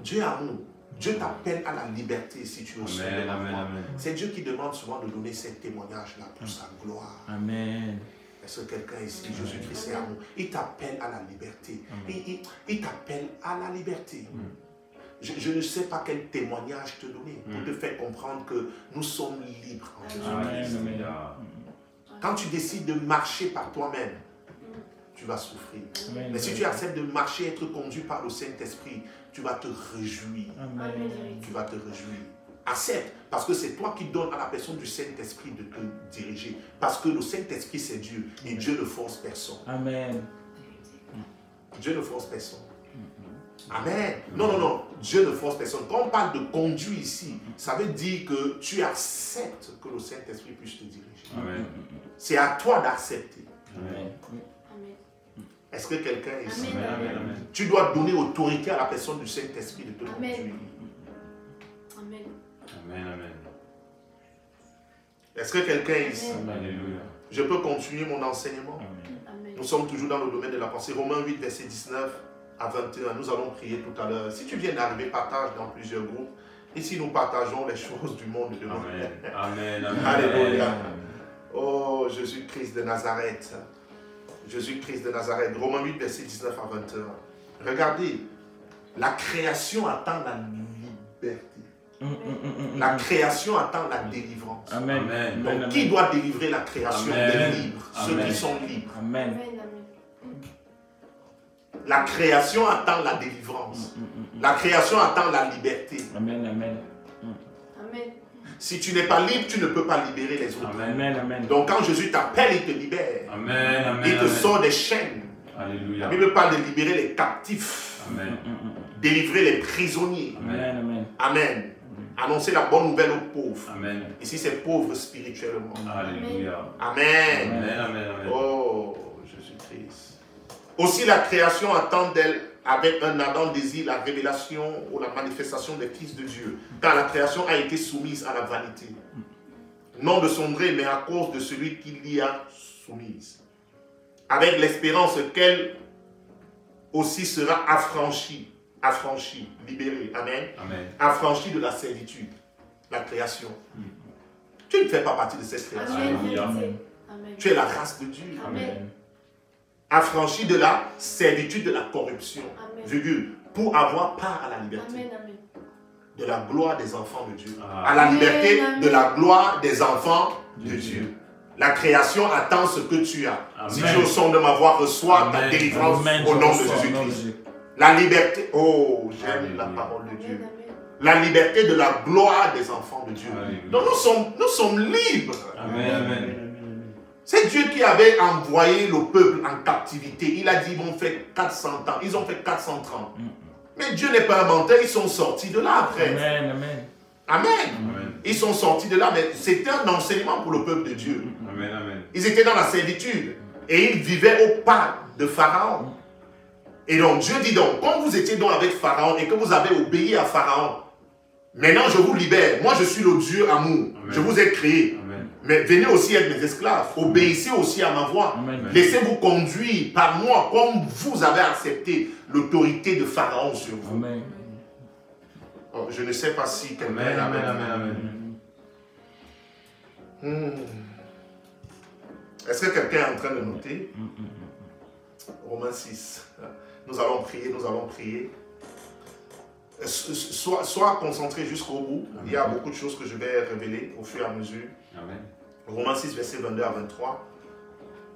Dieu est amour. Dieu t'appelle à la liberté si tu veux sauver Amen. la Amen. foi. Amen. C'est Dieu qui demande souvent de donner ces témoignages-là pour sa gloire. Amen. Est-ce que quelqu'un ici, Jésus-Christ est amour? Il t'appelle à la liberté. Il t'appelle à la liberté. Je ne sais pas quel témoignage te donner pour te faire comprendre que nous sommes libres en Jésus-Christ. Alléluia. Quand tu décides de marcher par toi-même, tu vas souffrir. Amen. Mais si tu acceptes de marcher, être conduit par le Saint-Esprit, tu vas te réjouir. Amen. Tu vas te réjouir. Accepte, parce que c'est toi qui donnes à la personne du Saint-Esprit de te diriger. Parce que le Saint-Esprit, c'est Dieu. Et Dieu ne force personne. Amen. Dieu ne force personne. Amen. Non, non, non. Dieu ne force personne. Quand on parle de conduit ici, ça veut dire que tu acceptes que le Saint-Esprit puisse te diriger. Amen. C'est à toi d'accepter. Amen. Est-ce que quelqu'un est ici? Amen. Amen. Amen. Tu dois donner autorité à la personne du Saint-Esprit de te Amen. conduire. Amen. Amen. Amen. Est-ce que quelqu'un ici, Alléluia. je peux continuer mon enseignement? Amen. Amen. Nous sommes toujours dans le domaine de la pensée. Romains 8, verset 19 à 21. Nous allons prier tout à l'heure. Si tu viens d'arriver, partage dans plusieurs groupes. Ici, nous partageons les choses du monde de Amen. nous. Amen. Amen. Alléluia. Oh, Jésus-Christ de Nazareth. Jésus-Christ de Nazareth. Romains 8, verset 19 à 21. Regardez. La création attend la liberté. La création attend la délivrance. Amen. Amen. Donc, Amen. qui doit délivrer la création Amen. des libres? Ceux Amen. qui sont libres. Amen. Amen. Amen. La création attend la délivrance. La création attend la liberté. Amen. Amen. Amen. Si tu n'es pas libre, tu ne peux pas libérer les autres. Amen. Amen. Amen. Donc quand Jésus t'appelle, il te libère. Amen. Amen. Il te Amen. sort des chaînes. La Alléluia. Bible parle de libérer les captifs, Amen. délivrer les prisonniers. Amen. Amen. Amen. Annoncer la bonne nouvelle aux pauvres. Amen. Ici, c'est pauvre spirituellement. Alléluia. Amen. Amen. Amen. Amen. Oh, Jésus-Christ. Aussi, la création attend d'elle avec un ardent désir la révélation ou la manifestation des fils de Dieu. Car la création a été soumise à la vanité. Non de son gré, mais à cause de celui qui l'y a soumise. Avec l'espérance qu'elle aussi sera affranchie, libérée. Amen. Amen. Affranchie de la servitude, la création. Tu ne fais pas partie de cette création. Amen. Alléluia. Amen. Tu es la race de Dieu. Amen. Affranchi de la servitude de la corruption, Amen. virgule, pour avoir part à la liberté, Amen. Amen. de la gloire des enfants de Dieu, Ah. à la liberté Amen. de la gloire des enfants de De Dieu. Dieu. La création attend ce que tu as. Amen. Si tu es au son de ma voix, reçois ta Amen. délivrance Amen. au nom de Je reçois au nom de Jésus-Christ. Jésus. La liberté, oh, j'aime Alléluia. la parole de Dieu. Amen. La liberté de la gloire des enfants de Dieu. Alléluia. Donc nous sommes libres. Amen. Amen. C'est Dieu qui avait envoyé le peuple en captivité. Il a dit, ils vont faire 400 ans. Ils ont fait 430. Mais Dieu n'est pas un menteur, ils sont sortis de là après. Amen. Amen. Amen. Amen. Ils sont sortis de là, mais c'était un enseignement pour le peuple de Dieu. Amen. Amen. Ils étaient dans la servitude et ils vivaient au pas de Pharaon. Et donc Dieu dit donc, quand vous étiez donc avec Pharaon et que vous avez obéi à Pharaon, maintenant je vous libère. Moi je suis le Dieu amour. Amen. Je vous ai créé. Amen. Mais venez aussi être mes esclaves. Obéissez aussi à ma voix. Amen. Laissez-vous conduire par moi comme vous avez accepté l'autorité de Pharaon sur vous. Amen. Oh, je ne sais pas si quelqu'un Amen. est Amen. avec Amen. moi. Est-ce que quelqu'un est en train de noter? Romains 6. Nous allons prier, nous allons prier. Sois concentré jusqu'au bout. Il y a beaucoup de choses que je vais révéler au fur et à mesure. Amen. Romains 6, verset 22 à 23.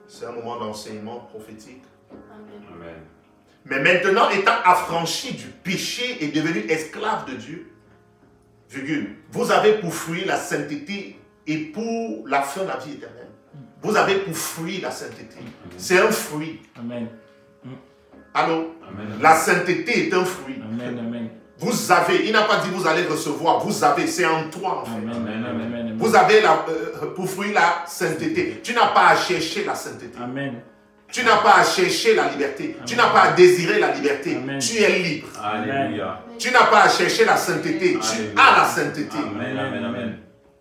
C'est un moment d'enseignement prophétique. Amen. Amen. Mais maintenant, étant affranchi du péché et devenu esclave de Dieu, virgule, vous avez pour fruit la sainteté et pour la fin la vie éternelle. Vous avez pour fruit la sainteté. C'est un fruit. Amen. Allô? Amen. La sainteté est un fruit. Amen. Amen. Vous avez, il n'a pas dit vous allez recevoir, vous avez, c'est en toi en fait. Amen. Amen. Amen. Vous avez pour fruit la sainteté. Tu n'as pas à chercher la sainteté. Amen. Tu n'as pas à chercher la liberté. Tu n'as pas à désirer la liberté. Amen. Tu es libre. Alléluia. Tu n'as pas à chercher la sainteté. Tu Alléluia. as la sainteté. Amen. Amen. Amen.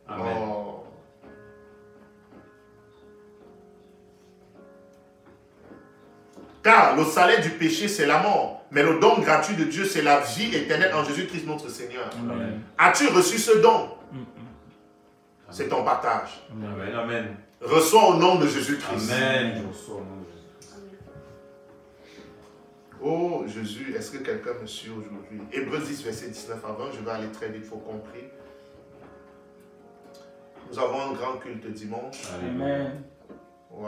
Amen. Oh. Car le salaire du péché, c'est la mort. Mais le don gratuit de Dieu, c'est la vie éternelle en Jésus-Christ notre Seigneur. Amen. As-tu reçu ce don? C'est ton partage. Amen. Amen. Reçois au nom de Jésus-Christ. Amen. Je reçois au nom de Jésus. Oh Jésus, est-ce que quelqu'un me suit aujourd'hui? Hébreux 10, verset 19 à 20, je vais aller très vite, il faut compris. Nous avons un grand culte dimanche. Alléluia. Amen. Wow.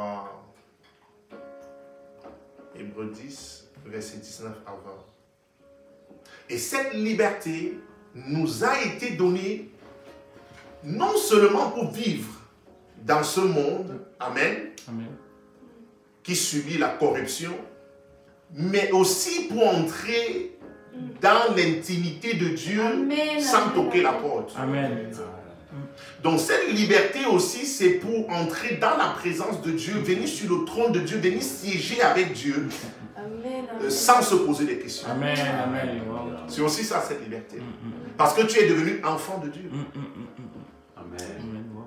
Hébreux 10, verset 19 à 20. Et cette liberté nous a été donnée non seulement pour vivre dans ce monde, amen, Amen. qui subit la corruption, mais aussi pour entrer dans l'intimité de Dieu Amen, sans amen, toquer la amen. porte. Amen. Donc cette liberté aussi, c'est pour entrer dans la présence de Dieu, venir sur le trône de Dieu, venir siéger avec Dieu, Amen. Amen. sans se poser des questions. Amen. Amen. Wow. C'est aussi ça, cette liberté. Parce que tu es devenu enfant de Dieu. Amen. Amen. Wow.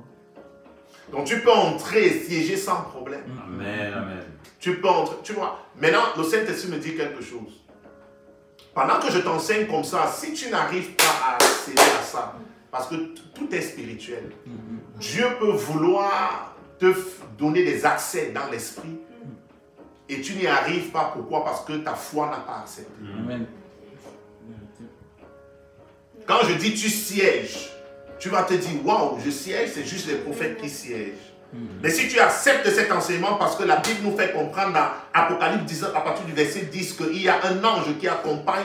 Donc tu peux entrer et siéger sans problème. Amen, amen. Tu peux entrer, tu vois. Maintenant, le Saint-Esprit me dit quelque chose. Pendant que je t'enseigne comme ça, si tu n'arrives pas à accéder à ça, parce que tout est spirituel, Dieu peut vouloir te donner des accès dans l'esprit et tu n'y arrives pas. Pourquoi? Parce que ta foi n'a pas accepté. Amen. Quand je dis tu sièges, tu vas te dire, waouh, je siège, c'est juste les prophètes qui siègent. Mais si tu acceptes cet enseignement, parce que la Bible nous fait comprendre dans Apocalypse 19, à partir du verset 10, qu'il y a un ange qui accompagne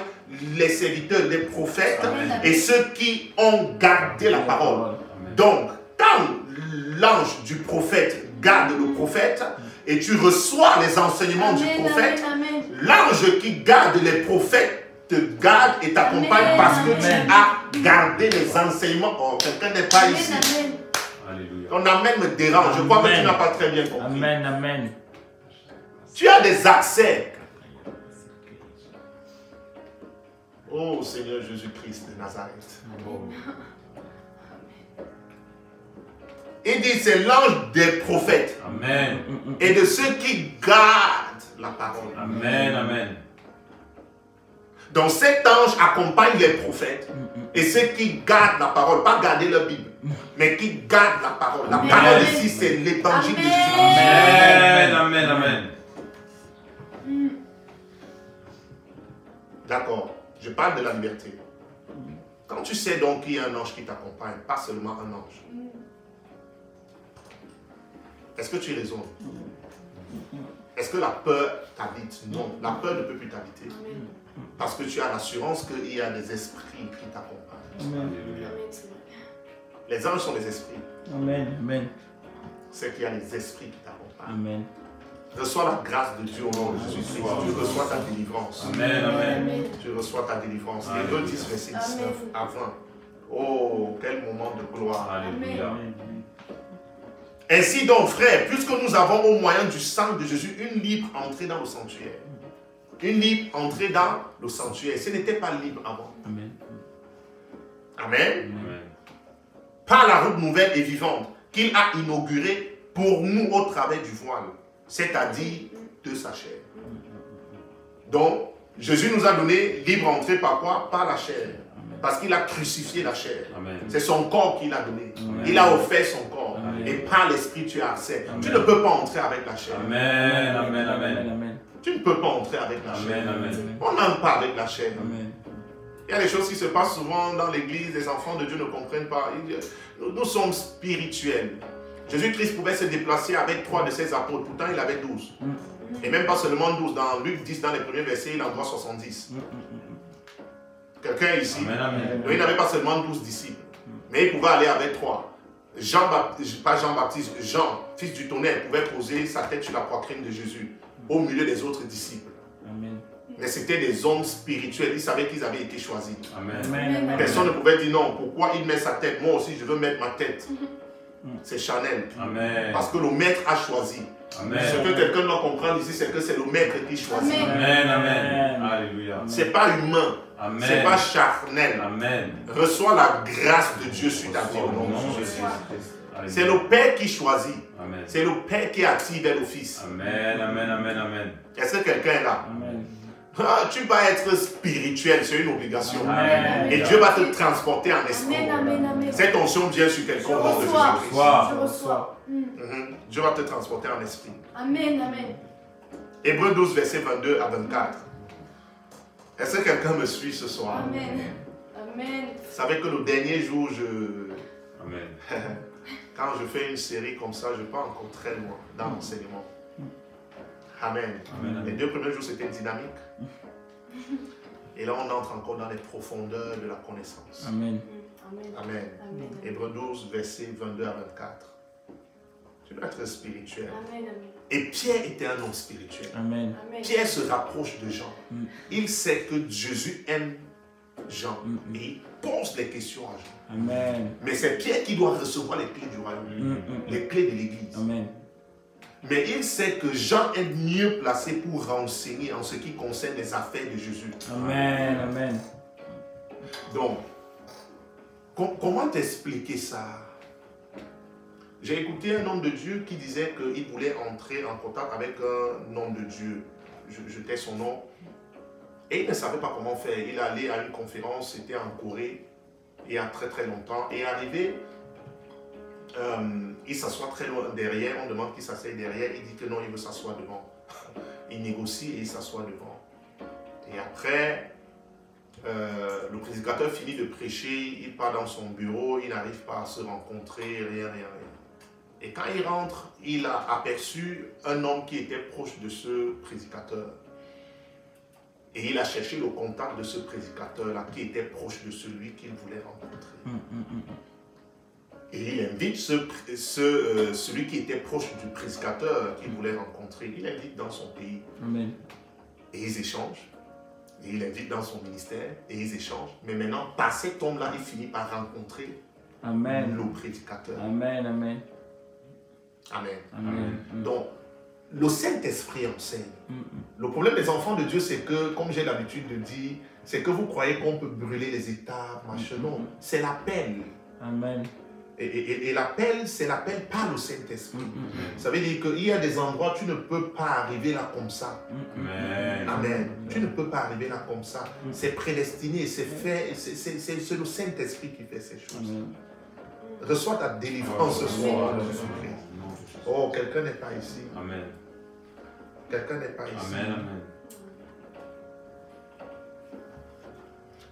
les serviteurs, les prophètes, Amen. et ceux qui ont gardé la parole. Amen. Donc, quand l'ange du prophète garde le prophète, et tu reçois les enseignements du prophète, l'ange qui garde les prophètes te garde et t'accompagne Amen. parce que Amen. tu as gardé les enseignements. Oh, quelqu'un n'est pas ici. Alléluia. Ton amen me dérange. Je crois que tu Amen. n'as pas très bien compris. Amen, amen. Tu as des accès. Oh Seigneur Jésus-Christ de Nazareth. Il dit c'est l'ange des prophètes Amen. et de ceux qui gardent la parole. Amen, amen. Donc cet ange accompagne les prophètes et ceux qui gardent la parole, pas garder la Bible, mais qui gardent la parole. La Amen. parole ici, c'est l'évangile de Jésus. Amen, amen, amen. D'accord, je parle de la liberté. Quand tu sais donc qu'il y a un ange qui t'accompagne, pas seulement un ange, est-ce que tu raisonnes? Est-ce que la peur t'habite? Non, la peur ne peut plus t'habiter. Parce que tu as l'assurance qu'il y a des esprits qui t'accompagnent. Amen. Alléluia. Les anges sont les esprits. Amen. Amen. C'est qu'il y a les esprits qui t'accompagnent. Amen. Reçois la grâce de Dieu au nom de Jésus-Christ. Tu reçois ta délivrance. Amen, amen. Tu reçois ta délivrance. Alléluia. Hébreux 10, verset 19 Amen. à 20. Oh, quel moment de gloire. Alléluia. Amen. Ainsi donc, frères, puisque nous avons au moyen du sang de Jésus une libre entrée dans le sanctuaire. Une libre entrée dans le sanctuaire. Ce n'était pas libre avant. Amen. Amen. Amen. Par la route nouvelle et vivante qu'il a inaugurée pour nous au travers du voile, c'est-à-dire de sa chair. Donc, Jésus nous a donné libre entrée par quoi? Par la chair. Parce qu'il a crucifié la chair. Amen. C'est son corps qu'il a donné. Amen. Il a offert son corps. Amen. Et par l'esprit, tu as accès. Amen. Tu ne peux pas entrer avec la chair. Amen, amen, amen. Amen. Tu ne peux pas entrer avec la chair. Amen, amen. On n'entre pas avec la chair. Amen. Il y a des choses qui se passent souvent dans l'église, les enfants de Dieu ne comprennent pas. Nous sommes spirituels. Jésus-Christ pouvait se déplacer avec 3 de ses apôtres, pourtant il avait 12. Et même pas seulement 12, dans Luc 10, dans les premiers versets, il en doit 70. Quelqu'un ici, Amen, amen. il n'avait pas seulement 12 disciples, mais il pouvait aller avec 3. Jean, fils du tonnerre, pouvait poser sa tête sur la poitrine de Jésus, au milieu des autres disciples. Amen. Mais c'était des hommes spirituels, ils savaient qu'ils avaient été choisis. Amen. Amen. Personne ne pouvait dire non, pourquoi il met sa tête? Moi aussi je veux mettre ma tête. C'est Chanel. Amen. Parce que le maître a choisi. Amen. Ce que quelqu'un doit comprendre ici, c'est que c'est le maître qui choisit. Amen, amen. Alléluia. C'est pas humain. Amen. C'est pas charnel. Amen. Reçois la grâce de Dieu sur ta vie au nom de Jésus. C'est le Père qui choisit. Amen. C'est le Père qui attire vers le Fils. Amen, amen, amen, amen. Est-ce que quelqu'un est là? Amen. Ah, tu vas être spirituel, c'est une obligation. Amen. Et Dieu va te transporter en esprit. Amen. Cette onction vient sur quelqu'un au nom de reçois. Jésus-Christ. Sois. Je reçois. Dieu va te transporter en esprit. Amen. Hébreux 12, verset 22 à 24. Est-ce que quelqu'un me suit ce soir? Amen. Vous savez que le dernier jour, Amen. quand je fais une série comme ça, je pars encore très loin dans l'enseignement. Amen. Amen. Les 2 premiers jours, c'était dynamique. Et là, on entre encore dans les profondeurs de la connaissance. Amen. Amen. Hébreux 12, verset 22 à 24. Tu dois être spirituel. Et Pierre était un homme spirituel. Amen. Pierre se rapproche de Jean. Il sait que Jésus aime Jean. Et il pose des questions à Jean. Amen. Mais c'est Pierre qui doit recevoir les clés du royaume. Les clés de l'église. Amen. Mais il sait que Jean est mieux placé pour renseigner en ce qui concerne les affaires de Jésus. Amen. Amen. Donc, comment t'expliquer ça? J'ai écouté un homme de Dieu qui disait qu'il voulait entrer en contact avec un homme de Dieu. Je tais son nom. Et il ne savait pas comment faire. Il allait à une conférence, c'était en Corée, il y a très très longtemps. Et arrivé, il s'assoit très loin derrière, on demande qu'il s'assied derrière, il dit que non, il veut s'asseoir devant. Il négocie et il s'assoit devant. Et après, le prédicateur finit de prêcher, il part dans son bureau, il n'arrive pas à se rencontrer, rien. Et quand il rentre, il a aperçu un homme qui était proche de ce prédicateur. Et il a cherché le contact de ce prédicateur-là qui était proche de celui qu'il voulait rencontrer. Et il invite celui qui était proche du prédicateur qu'il voulait rencontrer, il l'invite dans son pays. Amen. Et ils échangent. Et il l'invite dans son ministère et ils échangent. Mais maintenant, par cet homme-là, il finit par rencontrer Amen. le prédicateur. Amen. Amen. Amen. Amen. Donc, le Saint-Esprit enseigne. Le problème des enfants de Dieu, c'est que, comme j'ai l'habitude de dire, c'est que vous croyez qu'on peut brûler les étapes, machin. Non, c'est l'appel. Amen. Et l'appel, c'est l'appel par le Saint-Esprit. Ça veut dire qu'il y a des endroits où tu ne peux pas arriver là comme ça. Amen. Tu ne peux pas arriver là comme ça. C'est prédestiné, c'est fait, c'est le Saint-Esprit qui fait ces choses. Reçois ta délivrance ce soir de Jésus-Christ. Oh, quelqu'un n'est pas ici. Amen. Quelqu'un n'est pas ici. Amen. Amen.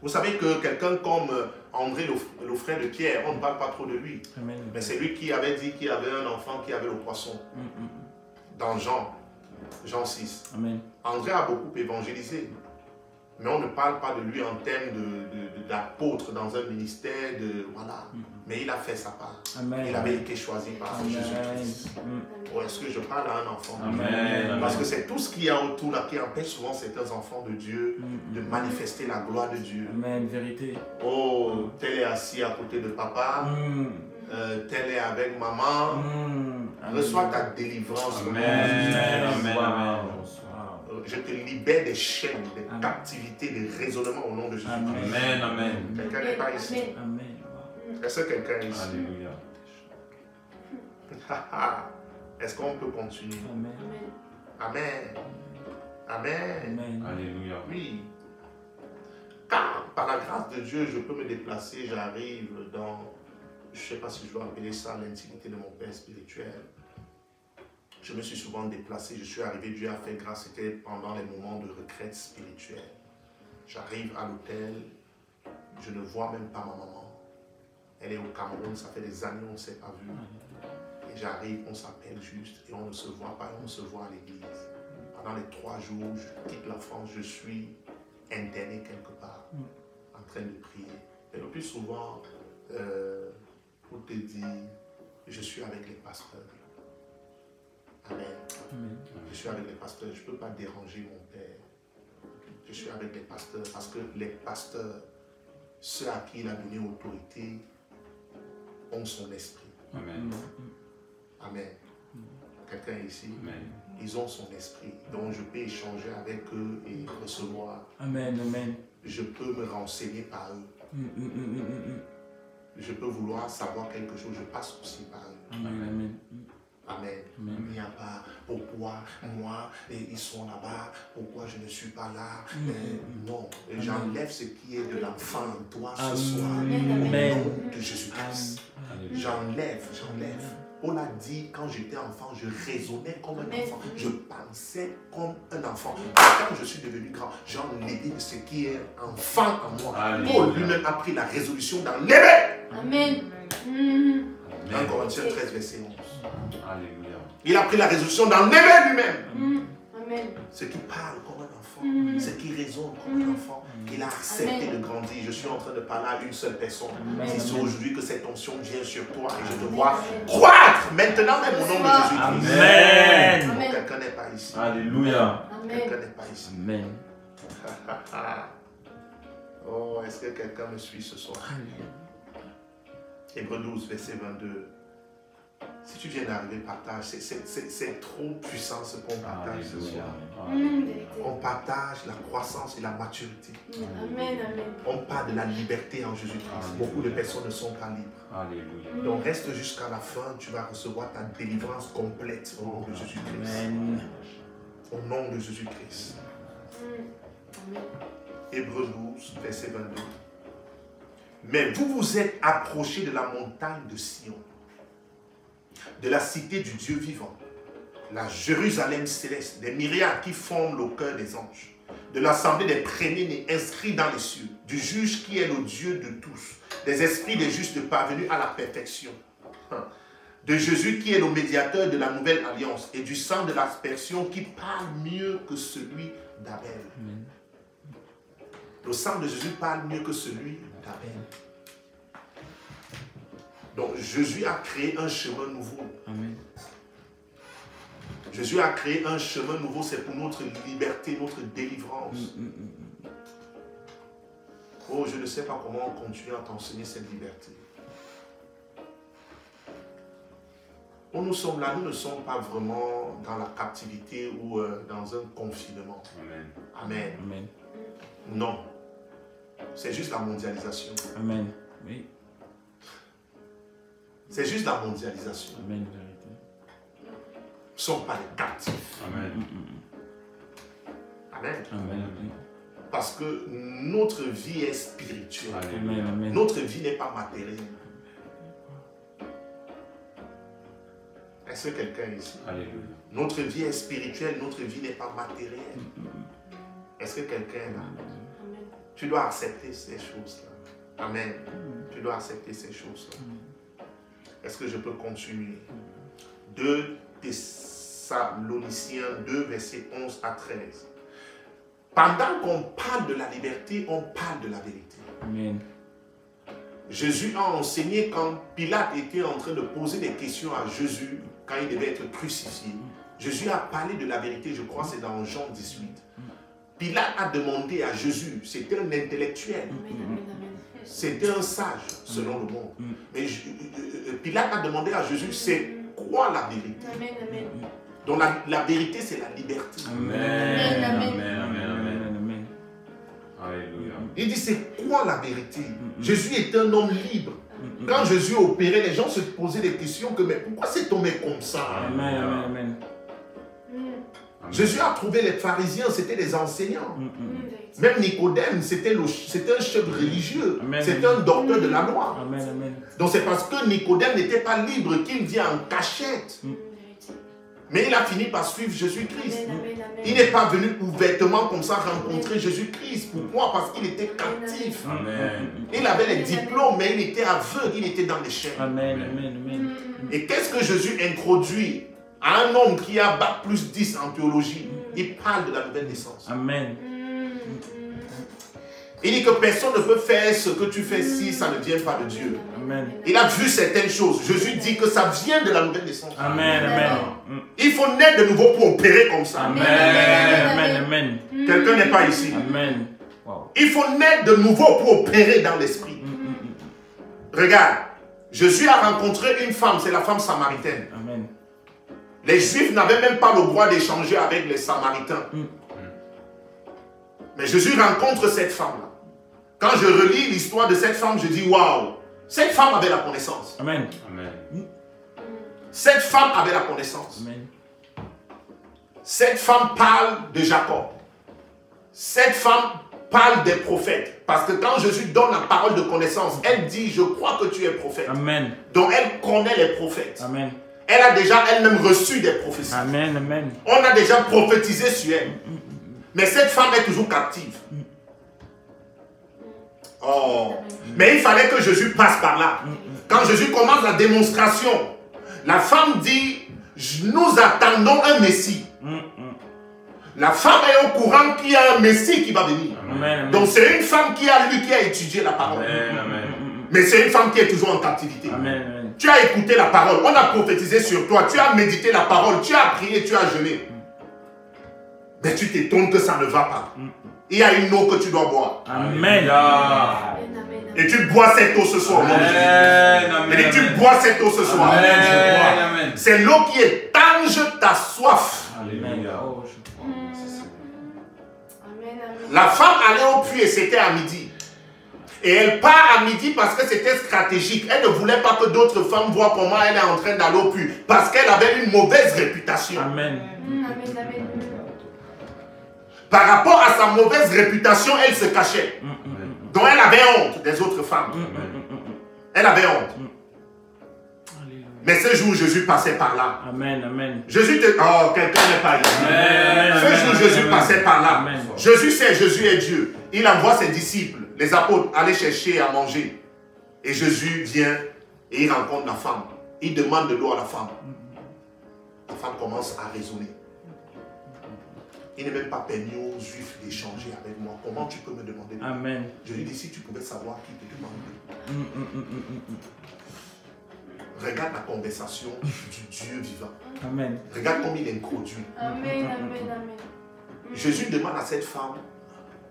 Vous savez que quelqu'un comme André, le frère de Pierre, on ne parle pas trop de lui. Amen. Mais c'est lui qui avait dit qu'il y avait un enfant qui avait le poisson. Dans Jean 6. Amen. André a beaucoup évangélisé. Mais on ne parle pas de lui en termes d'apôtre dans un ministère, voilà. Mais il a fait sa part. Amen. Il avait été choisi par Jésus-Christ. Ou est-ce que je parle à un enfant? Amen. Parce que c'est tout ce qu'il y a autour là qui empêche souvent certains enfants de Dieu de manifester la gloire de Dieu. Amen. Vérité. Oh, tel est assis à côté de papa, tel est avec maman. Reçois ta délivrance. Amen. Amen. Amen. Je te libère des chaînes, des captivités, des raisonnements au nom de Jésus. Amen. Amen. Quelqu'un n'est pas ici. Amen. Est-ce que quelqu'un est ici? Alléluia. Est-ce qu'on peut continuer? Amen. Amen. Amen. Amen. Alléluia. Oui. Car par la grâce de Dieu, je peux me déplacer, j'arrive dans, je ne sais pas si je dois appeler ça l'intimité de mon Père spirituel. Je me suis souvent déplacé, je suis arrivé, Dieu a fait grâce, c'était pendant les moments de retraite spirituelle. J'arrive à l'hôtel, je ne vois même pas ma maman. Elle est au Cameroun, ça fait des années, on ne s'est pas vu. Et j'arrive, on s'appelle juste et on ne se voit pas, et on se voit à l'église. Pendant les 3 jours, je quitte la France, je suis interné quelque part, en train de prier. Et le plus souvent, pour te dire, je suis avec les pasteurs. Amen. Je suis avec les pasteurs, je ne peux pas déranger mon Père. Je suis avec les pasteurs parce que les pasteurs, ceux à qui il a donné autorité, ont son esprit. Amen. Amen. Quelqu'un est ici? Amen. Ils ont son esprit. Donc je peux échanger avec eux et recevoir. Amen. Amen. Je peux me renseigner par eux. Je peux vouloir savoir quelque chose, je passe aussi par eux. Amen. Amen. Il n'y a pas pourquoi moi, et ils sont là-bas, pourquoi je ne suis pas là. Non, j'enlève ce qui est de l'enfant en toi ce soir. Au nom de Jésus-Christ. J'enlève. Paul a dit, quand j'étais enfant, je raisonnais comme un enfant. Je pensais comme un enfant. Quand je suis devenu grand, j'ai enlevé ce qui est enfant en moi. Paul lui-même a pris la résolution d'enlever. Amen. 1 Corinthiens 13, verset 11. Alléluia. Il a pris la résolution d'enlever lui-même. Amen. Ce qui parle comme un enfant, ce qui raisonne comme un enfant, il a accepté de grandir. Je suis en train de parler à une seule personne. Si c'est aujourd'hui que cette onction vient sur toi et je te vois croître maintenant même au nom de Jésus-Christ. Amen. Quelqu'un n'est pas ici. Alléluia. Quelqu'un n'est pas ici. Amen. Oh, est-ce que quelqu'un me suit ce soir? Hébreux 12, verset 22. Si tu viens d'arriver, partage. C'est trop puissant ce qu'on partage ce Alléluia. soir. Vérité. On partage la croissance et la maturité. Amen, amen. On parle de la liberté en Jésus-Christ. Alléluia. Beaucoup de personnes ne sont pas libres. Alléluia. Donc reste jusqu'à la fin, tu vas recevoir ta délivrance complète au nom de Jésus-Christ. Amen. Au nom de Jésus-Christ. Amen. Hébreux 12, verset 22. Mais vous vous êtes approchés de la montagne de Sion, de la cité du Dieu vivant, la Jérusalem céleste, des myriades qui forment le cœur des anges, de l'assemblée des premiers-nés inscrits dans les cieux, du juge qui est le Dieu de tous, des esprits des justes parvenus à la perfection, de Jésus qui est le médiateur de la nouvelle alliance et du sang de l'aspersion qui parle mieux que celui d'Abel. Le sang de Jésus parle mieux que celui d'Abel. Donc Jésus a créé un chemin nouveau. Amen. Jésus a créé un chemin nouveau, c'est pour notre liberté, notre délivrance. Oh, je ne sais pas comment continuer à t'enseigner cette liberté. Oh, nous sommes là, nous ne sommes pas vraiment dans la captivité ou dans un confinement. Amen. Amen. Amen. Non. C'est juste la mondialisation. Amen. Oui. C'est juste la mondialisation. Amen. Vérité. Nous ne sommes pas des captifs. Amen. Amen. Amen. Parce que notre vie est spirituelle. Amen. Amen. Notre vie n'est pas matérielle. Est-ce que quelqu'un est ici? Alléluia. Notre vie est spirituelle, notre vie n'est pas matérielle. Est-ce que quelqu'un est là? Amen. Tu dois accepter ces choses-là. Amen. Tu dois accepter ces choses-là. Est-ce que je peux continuer? 2 Thessaloniciens 2, versets 11 à 13. Pendant qu'on parle de la liberté, on parle de la vérité. Amen. Jésus a enseigné quand Pilate était en train de poser des questions à Jésus, quand il devait être crucifié. Jésus a parlé de la vérité, je crois que c'est dans Jean 18. Pilate a demandé à Jésus, c'était un intellectuel, Amen, amen, amen. c'était un sage selon le monde. Mais Pilate a demandé à Jésus, c'est quoi la vérité? Amen, amen. Donc la vérité, c'est la liberté. Amen. Amen. Amen. Amen. Amen. Amen. Alléluia. Il dit, c'est quoi la vérité? Jésus est un homme libre. Quand Jésus opérait, les gens se posaient des questions que, mais pourquoi cet homme est comme ça? Amen. Amen. Amen. Jésus a trouvé les pharisiens, c'était des enseignants. Vérité. Même Nicodème, c'était un chef religieux. Amen. C'était un docteur de la loi. Amen. Amen. Donc c'est parce que Nicodème n'était pas libre qu'il vient en cachette. Vérité. Mais il a fini par suivre Jésus-Christ. Amen, amen, amen. Il n'est pas venu ouvertement comme ça rencontrer Jésus-Christ. Pourquoi? Parce qu'il était captif. Amen. Il avait les diplômes, mais il était aveugle, il était dans les chaînes. Amen. Amen. Amen. Et qu'est-ce que Jésus introduit à un homme qui a bac plus 10 en théologie? Il parle de la nouvelle naissance. Amen. Il dit que personne ne peut faire ce que tu fais si ça ne vient pas de Dieu. Amen. Il a vu certaines choses. Jésus dit que ça vient de la nouvelle naissance. Amen. Amen. Il faut naître de nouveau pour opérer comme ça. Amen. Amen. Amen. Quelqu'un n'est pas ici. Amen. Wow. Il faut naître de nouveau pour opérer dans l'esprit. Regarde, Jésus a rencontré une femme, c'est la femme samaritaine. Amen. Les Juifs n'avaient même pas le droit d'échanger avec les Samaritains. Mais Jésus rencontre cette femme-là. Quand je relis l'histoire de cette femme, je dis waouh, cette femme avait la connaissance. Amen. Amen. Cette femme avait la connaissance. Amen. Cette femme parle de Jacob. Cette femme parle des prophètes. Parce que quand Jésus donne la parole de connaissance, elle dit, je crois que tu es prophète. Amen. Donc elle connaît les prophètes. Amen. Elle a déjà elle-même reçu des prophéties. Amen. Amen. On a déjà prophétisé sur elle. Mais cette femme est toujours captive. Oh. Mais il fallait que Jésus passe par là. Quand Jésus commence la démonstration, la femme dit, nous attendons un Messie. La femme est au courant qu'il y a un Messie qui va venir. Amen. Donc c'est une femme qui a lu, qui a étudié la parole. Amen. Amen. Mais c'est une femme qui est toujours en captivité. Amen. Amen. Tu as écouté la parole, on a prophétisé sur toi, tu as médité la parole, tu as prié, tu as jeûné. Mais tu t'étonnes que ça ne va pas. Il y a une eau que tu dois boire. Amen. Amen, amen, amen. Et tu bois cette eau ce soir. Amen. Et tu bois cette eau ce soir. Amen. C'est l'eau qui étanche ta soif. Alléluia. Oh, je crois. Amen, amen. La femme allait au puits et c'était à midi. Et elle part à midi parce que c'était stratégique. Elle ne voulait pas que d'autres femmes voient comment elle est en train d'aller au puits. Parce qu'elle avait une mauvaise réputation. Amen. Amen, amen. Par rapport à sa mauvaise réputation, elle se cachait. Donc elle avait honte des autres femmes. Elle avait honte. Mais ce jour, Jésus passait par là. Amen, amen. Jésus te... Oh, quelqu'un n'est pas ici. Amen. Ce jour, Jésus passait par là. Amen. Jésus sait, Jésus est Dieu. Il envoie ses disciples, les apôtres, aller chercher à manger. Et Jésus vient et il rencontre la femme. Il demande de l'eau à la femme. La femme commence à raisonner. Il n'est même pas permis aux Juifs d'échanger avec moi. Comment tu peux me demander de l'eau? Amen. Je lui dis, si tu pouvais savoir qui te demande de l'eau. Regarde la conversation du Dieu vivant. Amen. Regarde comme il introduit. Amen, amen, amen. Jésus demande à cette femme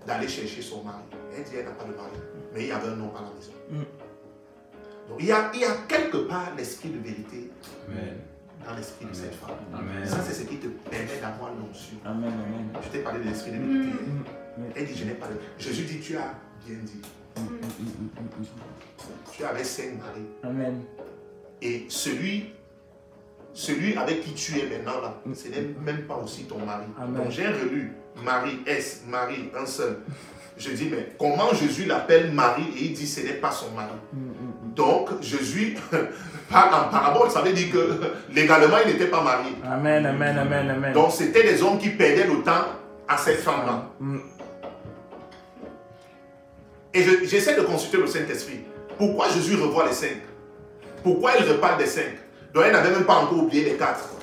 d'aller chercher son mari. Elle dit, elle n'a pas de mari. Mais il y avait un homme à la maison. Donc il y a quelque part l'esprit de vérité dans l'esprit de cette femme. Amen. Ça, c'est ce qui te permet d'avoir l'onction. Amen, amen. Je t'ai parlé de l'esprit de vérité. Elle dit, je n'ai pas de... Jésus dit, tu as bien dit. Tu avais 5 maris. Amen. Et celui avec qui tu es maintenant là, ce n'est même pas aussi ton mari. Amen. Donc j'ai relu Marie, Marie, un seul. Je dis, mais comment Jésus l'appelle Marie et il dit ce n'est pas son mari. Donc Jésus parle en parabole, ça veut dire que légalement il n'était pas marié. Amen, amen, amen, amen. Donc c'était des hommes qui perdaient le temps à cette femme-là. Et j'essaie de consulter le Saint-Esprit. Pourquoi Jésus revoit les 5? Pourquoi il reparle des 5? Donc elle n'avait même pas encore oublié les 4.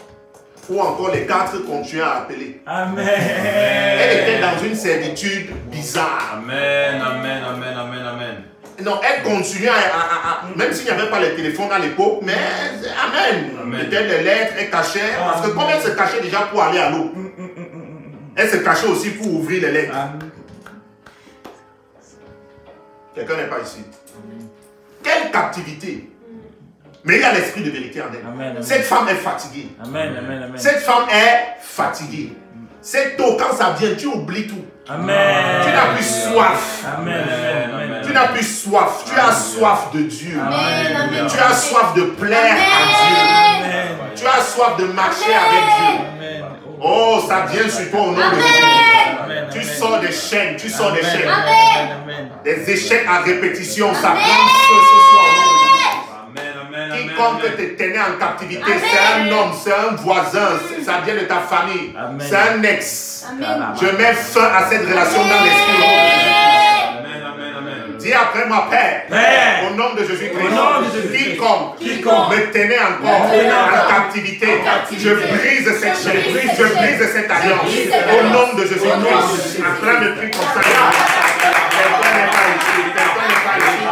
Ou encore les 4 continuaient à appeler. Amen. Elle était dans une servitude bizarre. Amen, amen, amen, amen, amen. Non, elle continuait même s'il n'y avait pas les téléphones à l'époque, mais amen. Peut-être les lettres, elle cachait. Parce que comme elle se cachait déjà pour aller à l'eau, elle se cachait aussi pour ouvrir les lettres. Quelqu'un n'est pas ici. Quelle captivité. Mais il y a l'esprit de vérité en elle. Amen, amen. Cette femme est fatiguée. Amen, amen, amen. Cette femme est fatiguée. Cette eau, quand ça vient, tu oublies tout. Amen. Tu n'as plus soif. Amen, amen, amen. Tu n'as plus soif. Tu as soif de Dieu. Amen, amen. Tu as soif de plaire à Dieu. Amen. Tu as soif de marcher avec Dieu. Amen. Oh, ça vient sur toi au nom de Jésus. Amen. Tu sors des chaînes. Tu sors des chaînes. Amen, amen. Des échecs à répétition. Ça prend feu ce soir au nom de Jésus. Quiconque te tenait en captivité, c'est un homme, c'est un voisin, ça vient de ta famille, c'est un ex. Amen. Je mets fin à cette relation dans l'esprit au nom de Jésus. Dis après moi, Père, Père, au nom de Jésus-Christ, au nom de Jésus-Christ, quiconque me tenait encore en captivité, je brise cette chaîne, je brise cette alliance, au nom de Jésus-Christ. Après le cri comme ça, quelqu'un n'est pas ici, quelqu'un n'est pas ici.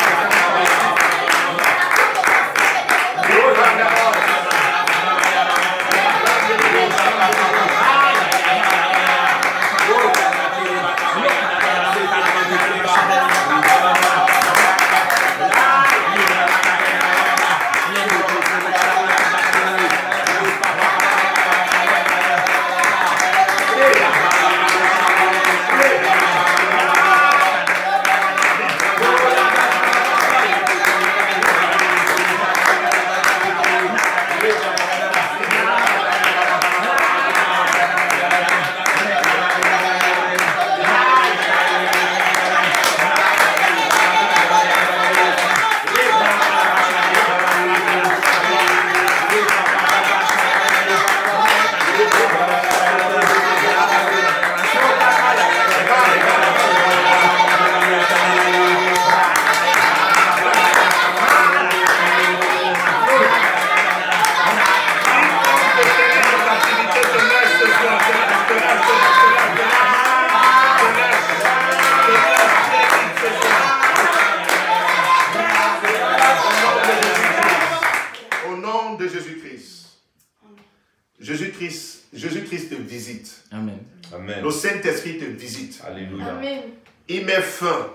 Jésus-Christ te visite. Amen. Amen. Le Saint-Esprit te visite. Alléluia. Amen. Il met fin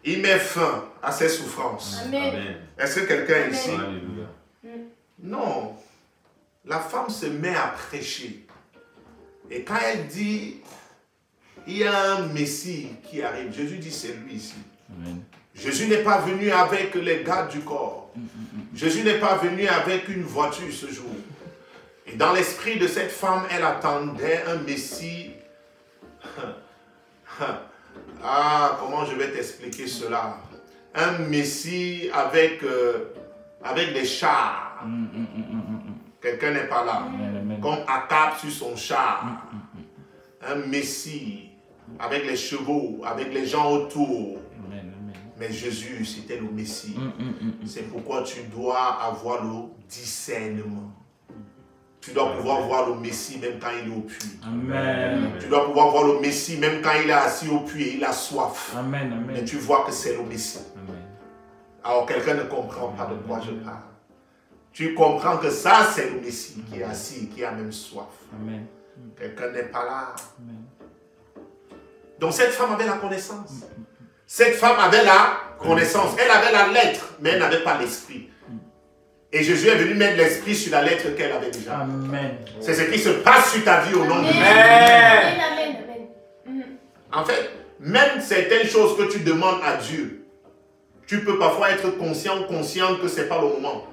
Il met fin à ses souffrances. Amen. Est-ce que quelqu'un Amen. ici? Alléluia. Non. La femme se met à prêcher. Et quand elle dit, il y a un Messie qui arrive, Jésus dit, c'est lui ici. Amen. Jésus n'est pas venu avec les gardes du corps. Jésus n'est pas venu avec une voiture ce jour. Et dans l'esprit de cette femme, elle attendait un Messie. Ah, comment je vais t'expliquer cela? Un Messie avec des chars. Quelqu'un n'est pas là. Comme Akab sur son char. Un Messie avec les chevaux, avec les gens autour. Mais Jésus, c'était le Messie. C'est pourquoi tu dois avoir le discernement. Tu dois pouvoir voir le Messie même quand il est au puits. Amen. Tu dois pouvoir voir le Messie même quand il est assis au puits et il a soif. Amen. Mais tu vois que c'est le Messie. Amen. Alors quelqu'un ne comprend pas de quoi je parle. Tu comprends que ça c'est le Messie qui est assis, qui a même soif. Amen. Quelqu'un n'est pas là. Amen. Donc cette femme avait la connaissance. Cette femme avait la connaissance. Elle avait la lettre, mais elle n'avait pas l'esprit. Et Jésus est venu mettre l'esprit sur la lettre qu'elle avait déjà. Amen. C'est ce qui se passe sur ta vie au nom de Jésus. Amen. Amen. Amen. En fait, même certaines choses que tu demandes à Dieu, tu peux parfois être conscient ou consciente que ce n'est pas le moment.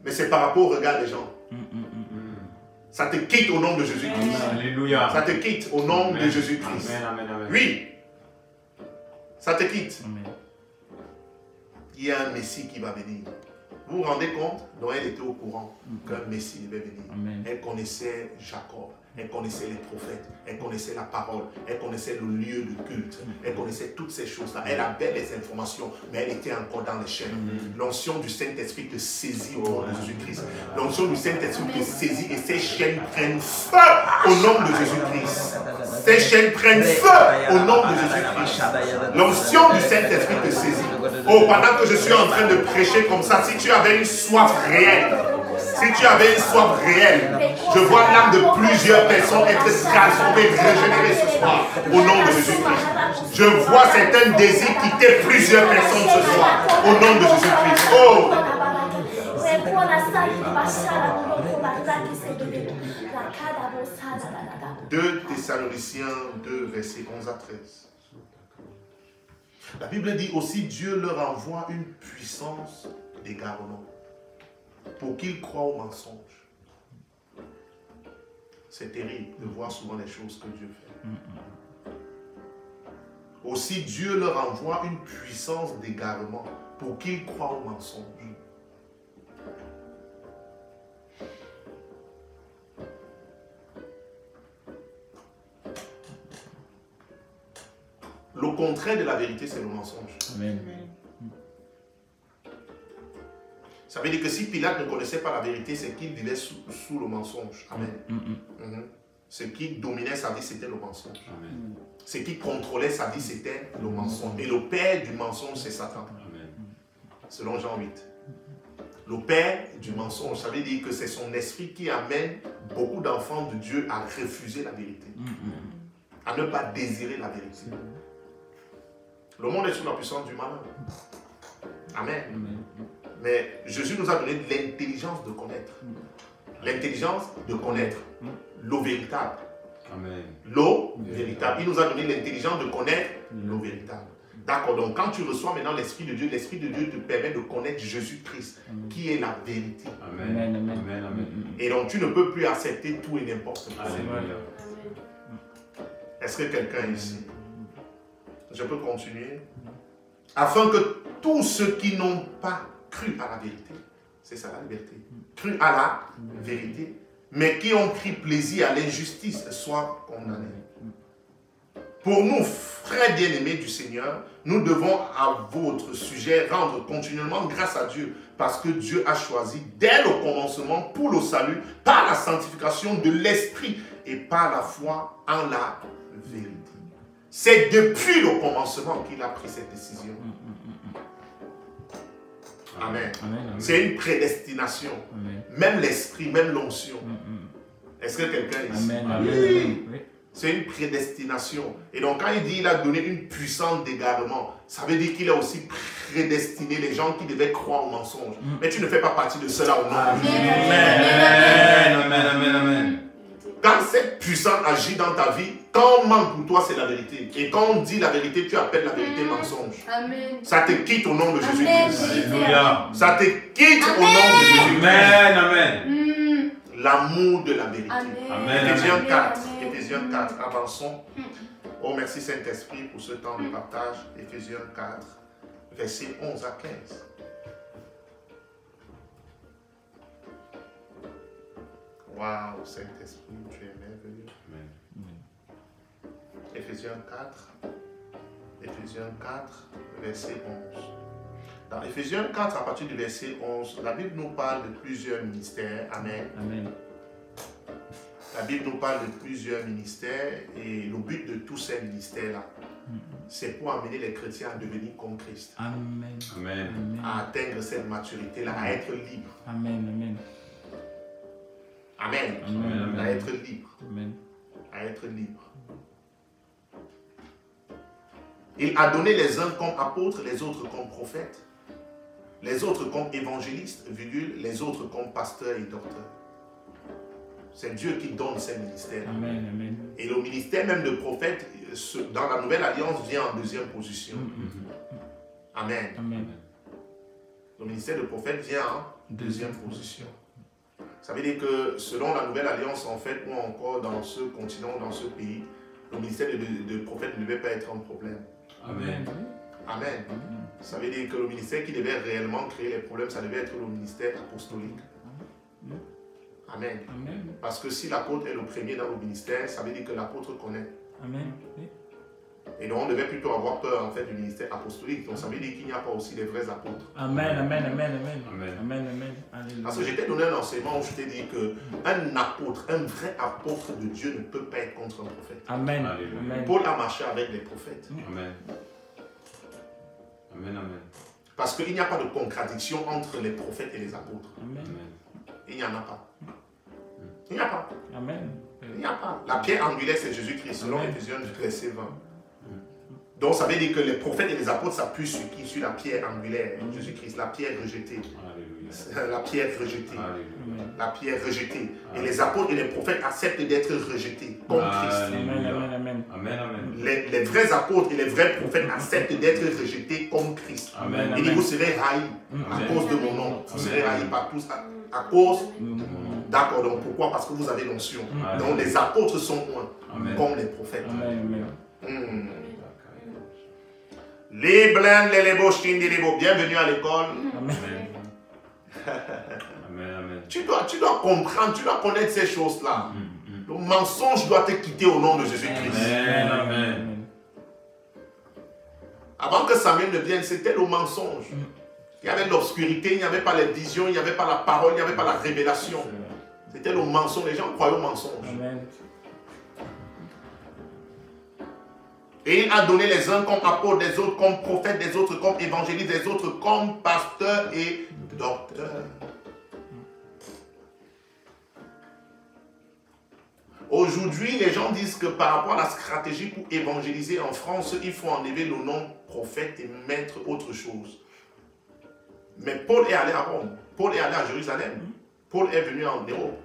Mais c'est par rapport au regard des gens. Ça te quitte au nom de Jésus-Christ. Alléluia. Ça te quitte au nom de Jésus-Christ. Amen. Oui. Ça te quitte. Amen. Il y a un Messie qui va venir. Vous vous rendez compte? Donc elle était au courant qu'un Messie devait venir. Amen. Elle connaissait Jacob, elle connaissait les prophètes, elle connaissait la parole, elle connaissait le lieu de culte, elle connaissait toutes ces choses-là. Elle avait les informations, mais elle était encore dans les chaînes. L'onction du Saint-Esprit te saisit au nom de Jésus-Christ. L'onction du Saint-Esprit te saisit et ces chaînes prennent feu au nom de Jésus-Christ. Ces chaînes prennent feu au nom de Jésus-Christ. L'onction du Saint-Esprit te saisit. Oh, pendant que je suis en train de prêcher comme ça, si tu avais une soif réelle, si tu avais une soif réelle, je vois l'âme de plusieurs personnes être transformées, régénérées ce soir, au nom de Jésus-Christ. Je vois certains désirs quitter plusieurs personnes ce soir, au nom de Jésus-Christ. Oh! 2 Thessaloniciens 2, versets 11 à 13. La Bible dit aussi, Dieu leur envoie une puissance d'égarement pour qu'ils croient au mensonge. C'est terrible de voir souvent les choses que Dieu fait. Aussi, Dieu leur envoie une puissance d'égarement pour qu'ils croient au mensonge. Le contraire de la vérité, c'est le mensonge. Amen. Ça veut dire que si Pilate ne connaissait pas la vérité, c'est qu'il vivait sous le mensonge. Amen. Ce qui dominait sa vie, c'était le mensonge. Amen. Ce qui contrôlait sa vie, c'était le mensonge. Et le père du mensonge, c'est Satan. Amen. Selon Jean 8. Le père du mensonge, ça veut dire que c'est son esprit qui amène beaucoup d'enfants de Dieu à refuser la vérité. À ne pas désirer la vérité. Le monde est sous la puissance du malin. Amen. Mais Jésus nous a donné de l'intelligence de connaître. L'intelligence de connaître l'eau véritable. Amen. L'eau véritable. Il nous a donné l'intelligence de connaître l'eau véritable. D'accord, donc quand tu reçois maintenant l'Esprit de Dieu te permet de connaître Jésus-Christ, qui est la vérité. Amen. Amen. Amen. Et donc tu ne peux plus accepter tout et n'importe quoi. Alléluia. Est-ce que quelqu'un est ici? Je peux continuer? Afin que tous ceux qui n'ont pas cru à la vérité, c'est ça la liberté, cru à la vérité, mais qui ont pris plaisir à l'injustice, soient condamnés. Pour nous, frères bien-aimés du Seigneur, nous devons à votre sujet rendre continuellement grâce à Dieu, parce que Dieu a choisi dès le commencement pour le salut, par la sanctification de l'Esprit et par la foi en la vérité. C'est depuis le commencement qu'il a pris cette décision. Amen. C'est une prédestination. Même l'Esprit, même l'onction. Est-ce que quelqu'un est ici? Amen. Oui. C'est une prédestination. Et donc quand il dit qu'il a donné une puissance d'égarement, ça veut dire qu'il a aussi prédestiné les gens qui devaient croire au mensonge. Mais tu ne fais pas partie de cela au nom de Jésus. Amen, amen, amen. Quand cette puissance agit dans ta vie, quand on ment pour toi, c'est la vérité. Et quand on dit la vérité, tu appelles la vérité mensonge. Amen. Ça te quitte au nom de Jésus-Christ. Alléluia. Ça te quitte au nom de Jésus-Christ. Amen, amen. L'amour de la vérité. Amen. Éphésiens 4. Éphésiens 4. Avançons. Oh, merci Saint-Esprit pour ce temps de partage. Éphésiens 4, versets 11 à 15. Waouh, Saint-Esprit, tu es merveilleux. Éphésiens 4. Éphésiens 4, verset 11. Dans Éphésiens 4, à partir du verset 11, la Bible nous parle de plusieurs ministères. Amen. Amen. La Bible nous parle de plusieurs ministères et le but de tous ces ministères-là, c'est pour amener les chrétiens à devenir comme Christ. Amen. Amen. À atteindre cette maturité-là, à être libre. Amen. Amen. Amen. Amen. À être libre. Amen. À être libre. Il a donné les uns comme apôtres, les autres comme prophètes, les autres comme évangélistes, virgule, les autres comme pasteurs et docteurs. C'est Dieu qui donne ces ministères. Amen. Amen. Et le ministère même de prophète, dans la nouvelle alliance, vient en deuxième position. Amen. Amen. Le ministère de prophète vient en deuxième position. Ça veut dire que selon la nouvelle alliance, en fait, ou encore dans ce continent, dans ce pays, le ministère de prophète ne devait pas être un problème. Amen. Amen. Ça veut dire que le ministère qui devait réellement créer les problèmes, ça devait être le ministère apostolique. Amen. Amen. Parce que si l'apôtre est le premier dans le ministère, ça veut dire que l'apôtre connaît. Amen. Et donc on devait plutôt avoir peur en fait du ministère apostolique. Donc ça veut dire qu'il n'y a pas aussi les vrais apôtres. Amen. Amen. Amen. Amen. Amen. Amen. Amen. Alléluia. Parce que je t'ai donné un enseignement où je t'ai dit qu'un apôtre, un vrai apôtre de Dieu ne peut pas être contre un prophète. Amen. Alléluia. Amen. Paul a marché avec les prophètes. Amen. Amen, amen. Parce qu'il n'y a pas de contradiction entre les prophètes et les apôtres. Amen. Amen. Il n'y en a pas. Il n'y a pas. Amen. Il n'y a pas. La pierre angulaire, c'est Jésus-Christ, selon Amen. Éphésiens verset 20. Donc ça veut dire que les prophètes et les apôtres s'appuient sur qui? Sur la pierre angulaire, Jésus-Christ, la pierre rejetée. Alléluia. La pierre rejetée. Alléluia. La pierre rejetée. Et les apôtres et les prophètes acceptent d'être rejetés comme Christ. Amen. Amen. Amen. Amen, amen. Les vrais apôtres et les vrais prophètes acceptent d'être rejetés comme Christ. Amen. Il dit, vous serez haïs à Amen. cause de mon nom. Vous Amen. serez haïs par tous à cause. Amen. D'accord, donc pourquoi? Parce que vous avez l'onction. Amen. Donc les apôtres sont Amen. comme les prophètes. Amen. Les blindes, les lébos, les lébos. Bienvenue à l'école. Amen. Amen, amen. Tu dois comprendre, tu dois connaître ces choses-là. Le mensonge doit te quitter au nom de Jésus-Christ. Amen, amen. Avant que Samuel ne vienne, c'était le mensonge. Il y avait l'obscurité, il n'y avait pas les visions, il n'y avait pas la parole, il n'y avait pas la révélation. C'était le mensonge, les gens croyaient au mensonge. Amen. Et il a donné les uns comme apôtres, les autres comme prophètes, les autres comme évangélistes, les autres comme pasteurs et docteurs. Aujourd'hui, les gens disent que par rapport à la stratégie pour évangéliser en France, il faut enlever le nom prophète et mettre autre chose. Mais Paul est allé à Rome, Paul est allé à Jérusalem, Paul est venu en Europe.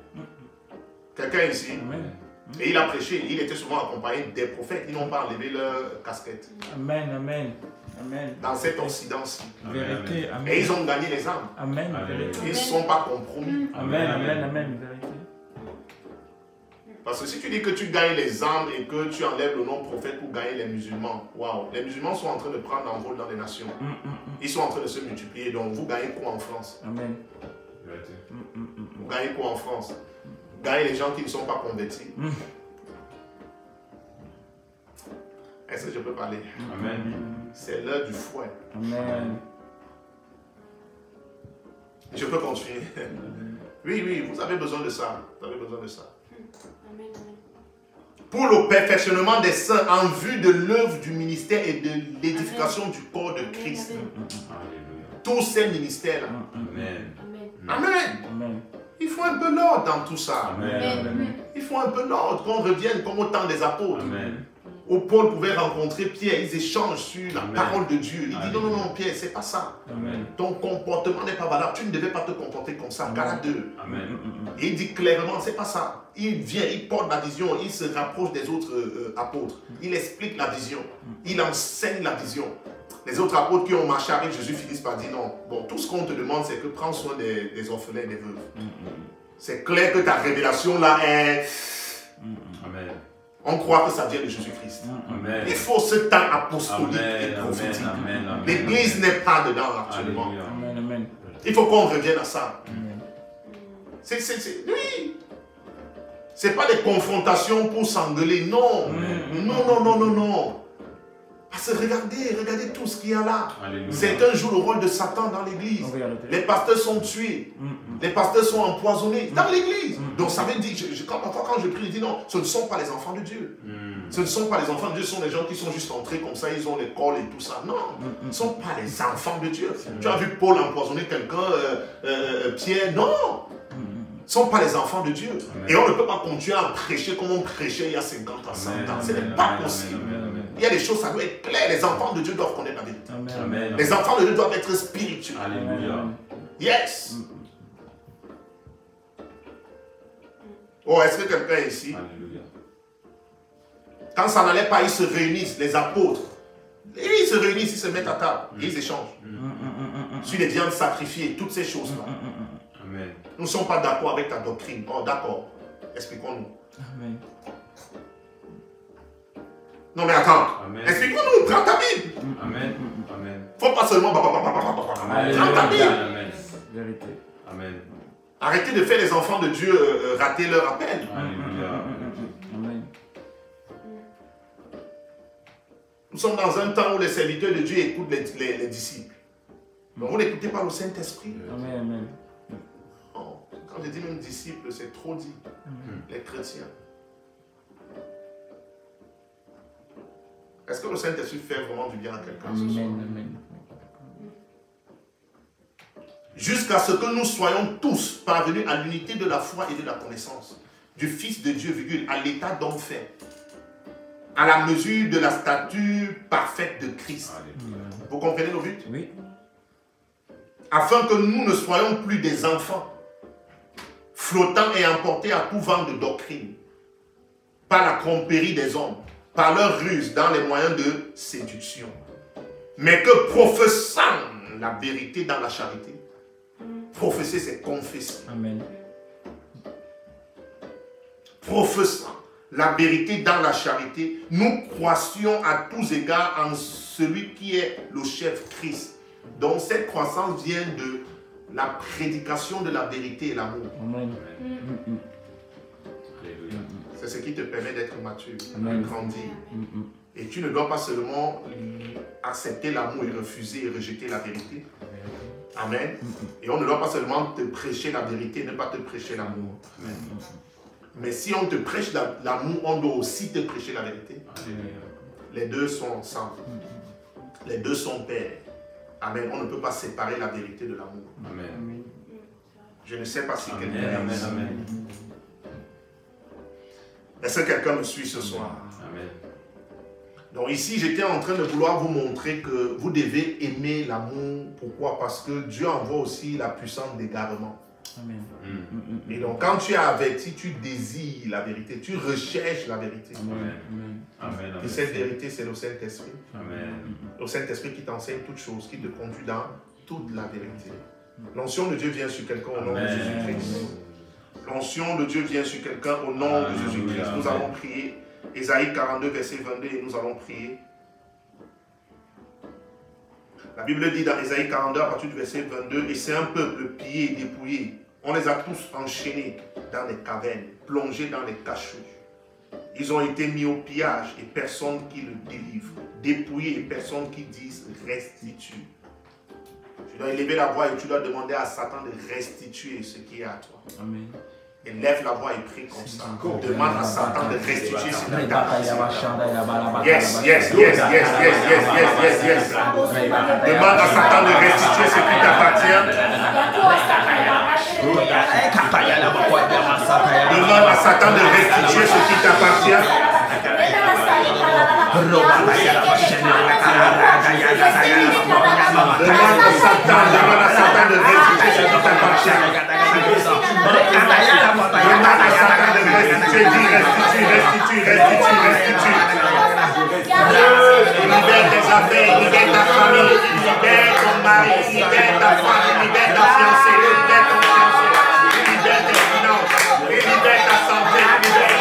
Quelqu'un ici? Amen. Et il a prêché, il était souvent accompagné des prophètes, ils n'ont pas enlevé leur casquette. Amen. Amen. Amen. Dans cet Occident-ci. Vérité. Amen. Et ils ont gagné les âmes. Amen. Amen. Vérité. Ils ne sont pas compromis. Amen. Amen. Amen. Vérité. Parce que si tu dis que tu gagnes les âmes et que tu enlèves le nom prophète pour gagner les musulmans, waouh, les musulmans sont en train de prendre un rôle dans les nations. Ils sont en train de se multiplier. Donc vous gagnez quoi en France? Amen. Vérité. Vous gagnez quoi en France? Vous gagnez les gens qui ne sont pas convertis. Est-ce que je peux parler? Amen. C'est l'heure du fouet. Amen. Je peux continuer. Oui, oui, vous avez besoin de ça. Vous avez besoin de ça. Pour le perfectionnement des saints en vue de l'œuvre du ministère et de l'édification du corps de Christ. Alléluia. Tous ces ministères-là. Amen. Amen. Amen. Il faut un peu l'ordre dans tout ça. Amen. Il faut un peu l'ordre, qu'on revienne comme au temps des apôtres. Amen. Où Paul pouvait rencontrer Pierre, ils échangent sur la Amen. parole de Dieu. Il dit Amen. non, non, non, Pierre, c'est pas ça. Amen. Ton comportement n'est pas valable. Tu ne devais pas te comporter comme ça. Galates 2. Amen. Et il dit clairement, c'est pas ça. Il vient, il porte la vision, il se rapproche des autres apôtres. Il explique la vision. Il enseigne la vision. Les autres apôtres qui ont marché avec Jésus finissent par dire non. Bon, tout ce qu'on te demande, c'est que prends soin des orphelins et des veuves. C'est clair que ta révélation là est... Amen. On croit que ça vient de Jésus-Christ. Amen. Il faut ce temps apostolique et Amen. prophétique. Amen. Amen. L'église n'est pas dedans actuellement. Alléluia. Amen. Amen. Il faut qu'on revienne à ça. Amen. Oui. C'est pas des confrontations pour s'engueuler. Non. Non, non, non, non, non. Parce que regardez tout ce qu'il y a là. Alléluia. C'est un jour le rôle de Satan dans l'église. On va y arrêter. Les pasteurs sont tués. Les pasteurs sont empoisonnés dans l'église. Donc ça veut dire, quand je prie, je dis non, ce ne sont pas les enfants de Dieu. Ce ne sont pas les enfants de Dieu, ce sont les gens qui sont juste entrés comme ça, ils ont l'école et tout ça. Non, ce ne sont pas les enfants de Dieu. Tu as vu Paul empoisonner quelqu'un, Pierre, non. Ce ne sont pas les enfants de Dieu. Amen. Et on ne peut pas continuer à prêcher comme on prêchait il y a 50 ans, 100 ans. Ce n'est pas possible. Il y a des choses, ça doit être clair. Les enfants de Dieu doivent connaître la vérité. Amen. Amen. Les enfants de Dieu doivent être spirituels. Alléluia. Yes. Oh, est-ce que quelqu'un est ici? Alléluia. Quand ça n'allait pas, ils se réunissent, les apôtres. Et ils se réunissent, ils se mettent à table. Et ils échangent. Sur les viandes sacrifiées, toutes ces choses-là. Amen. Nous ne sommes pas d'accord avec ta doctrine. Oh, d'accord. Expliquons-nous. Amen. Non, mais attends. Amen. Expliquons-nous. Prends ta Bible. Amen. Amen. Faut pas seulement... Amen. Prends ta Bible. Amen. Vérité. Amen. Arrêtez de faire les enfants de Dieu rater leur appel. Alléluia. Amen. Nous sommes dans un temps où les serviteurs de Dieu écoutent les disciples. Donc vous n'écoutez pas le Saint-Esprit. Amen. Amen. Non. Quand je dis même disciples, c'est trop dit. Les chrétiens. Est-ce que le Saint-Esprit fait vraiment du bien à quelqu'un ce soir? Amen. Amen. Jusqu'à ce que nous soyons tous parvenus à l'unité de la foi et de la connaissance du Fils de Dieu, à l'état d'homme fait, à la mesure de la stature parfaite de Christ. Alléluia. Vous comprenez le but? Oui. Afin que nous ne soyons plus des enfants, flottant et emportés à tout vent de doctrine, par la tromperie des hommes, par leur ruse dans les moyens de séduction, mais que professant la vérité dans la charité. Professer, c'est confesser. Amen. Professant la vérité dans la charité, nous croissions à tous égards en celui qui est le chef Christ. Donc cette croissance vient de la prédication de la vérité et l'amour. Amen. Alléluia. C'est ce qui te permet d'être mature, Amen. de grandir. Et tu ne dois pas seulement accepter l'amour et refuser et rejeter la vérité. Amen. Et on ne doit pas seulement te prêcher la vérité et ne pas te prêcher l'amour. Mais si on te prêche l'amour, on doit aussi te prêcher la vérité. Alléluia. Les deux sont ensemble. Les deux sont pairs. Amen. On ne peut pas séparer la vérité de l'amour. Amen. Je ne sais pas si Amen. quelqu'un est Amen. ici. Amen. Est-ce que quelqu'un me suit ce soir? Amen. Donc ici, j'étais en train de vouloir vous montrer que vous devez aimer l'amour. Pourquoi? Parce que Dieu envoie aussi la puissance d'égarement. Amen. Et donc quand tu es averti, tu désires la vérité, tu recherches la vérité. Amen. Amen. Amen. Et cette vérité, c'est le Saint-Esprit. Amen. Le Saint-Esprit qui t'enseigne toutes choses, qui te conduit dans toute la vérité. L'onction de Dieu vient sur quelqu'un au nom de Amen. Jésus-Christ. L'onction de Dieu vient sur quelqu'un au nom de Jésus-Christ. Nous allons prier. Ésaïe 42, verset 22, et nous allons prier. La Bible dit dans Ésaïe 42, à partir du verset 22, et c'est un peuple pillé et dépouillé. On les a tous enchaînés dans les cavernes, plongés dans les cachots. Ils ont été mis au pillage et personne qui le délivre. Dépouillés et personne qui dise restitue. Tu dois élever la voix et tu dois demander à Satan de restituer ce qui est à toi. Amen. Élève la voix et prie comme ça. Demande à Satan de restituer ce qui est à toi. Yes, Yes. Demande à Satan de restituer ce qui t'appartient. Demande à Satan de restituer ce qui t'appartient. Demande à Satan de restituer ce qui t'appartient. Demande à Satan de restituer, dis restitue. Libère tes affaires, libère ta famille, libère ton mari, libère ta femme, libère ta fiancée, libère ton fiancé, libère tes finances, libère ta santé, libère.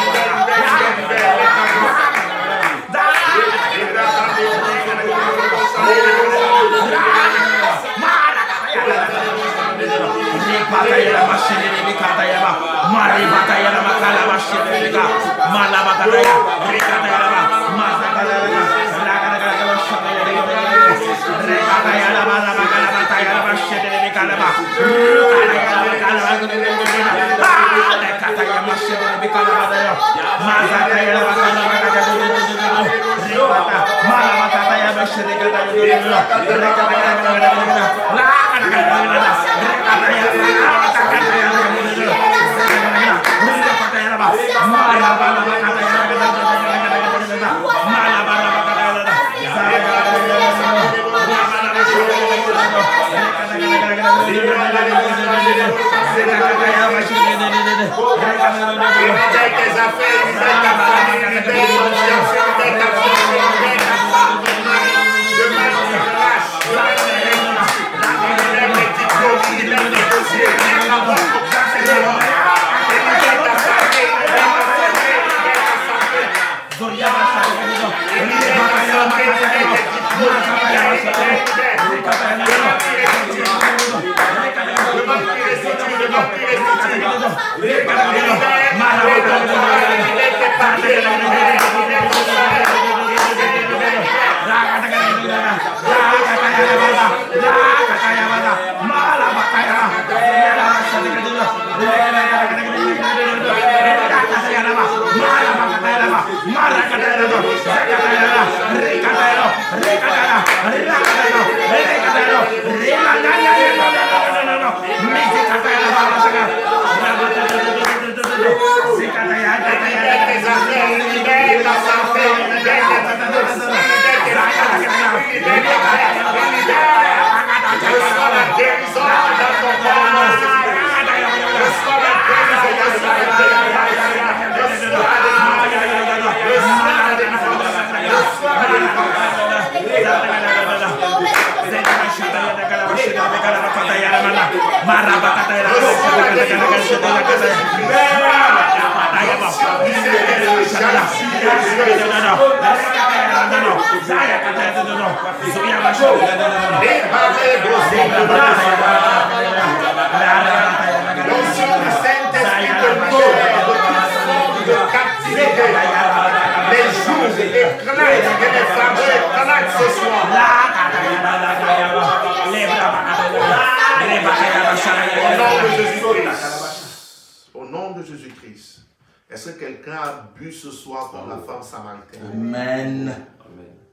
Au nom de Jésus-Christ, est-ce que quelqu'un a bu ce soir comme la femme samaritaine? Amen.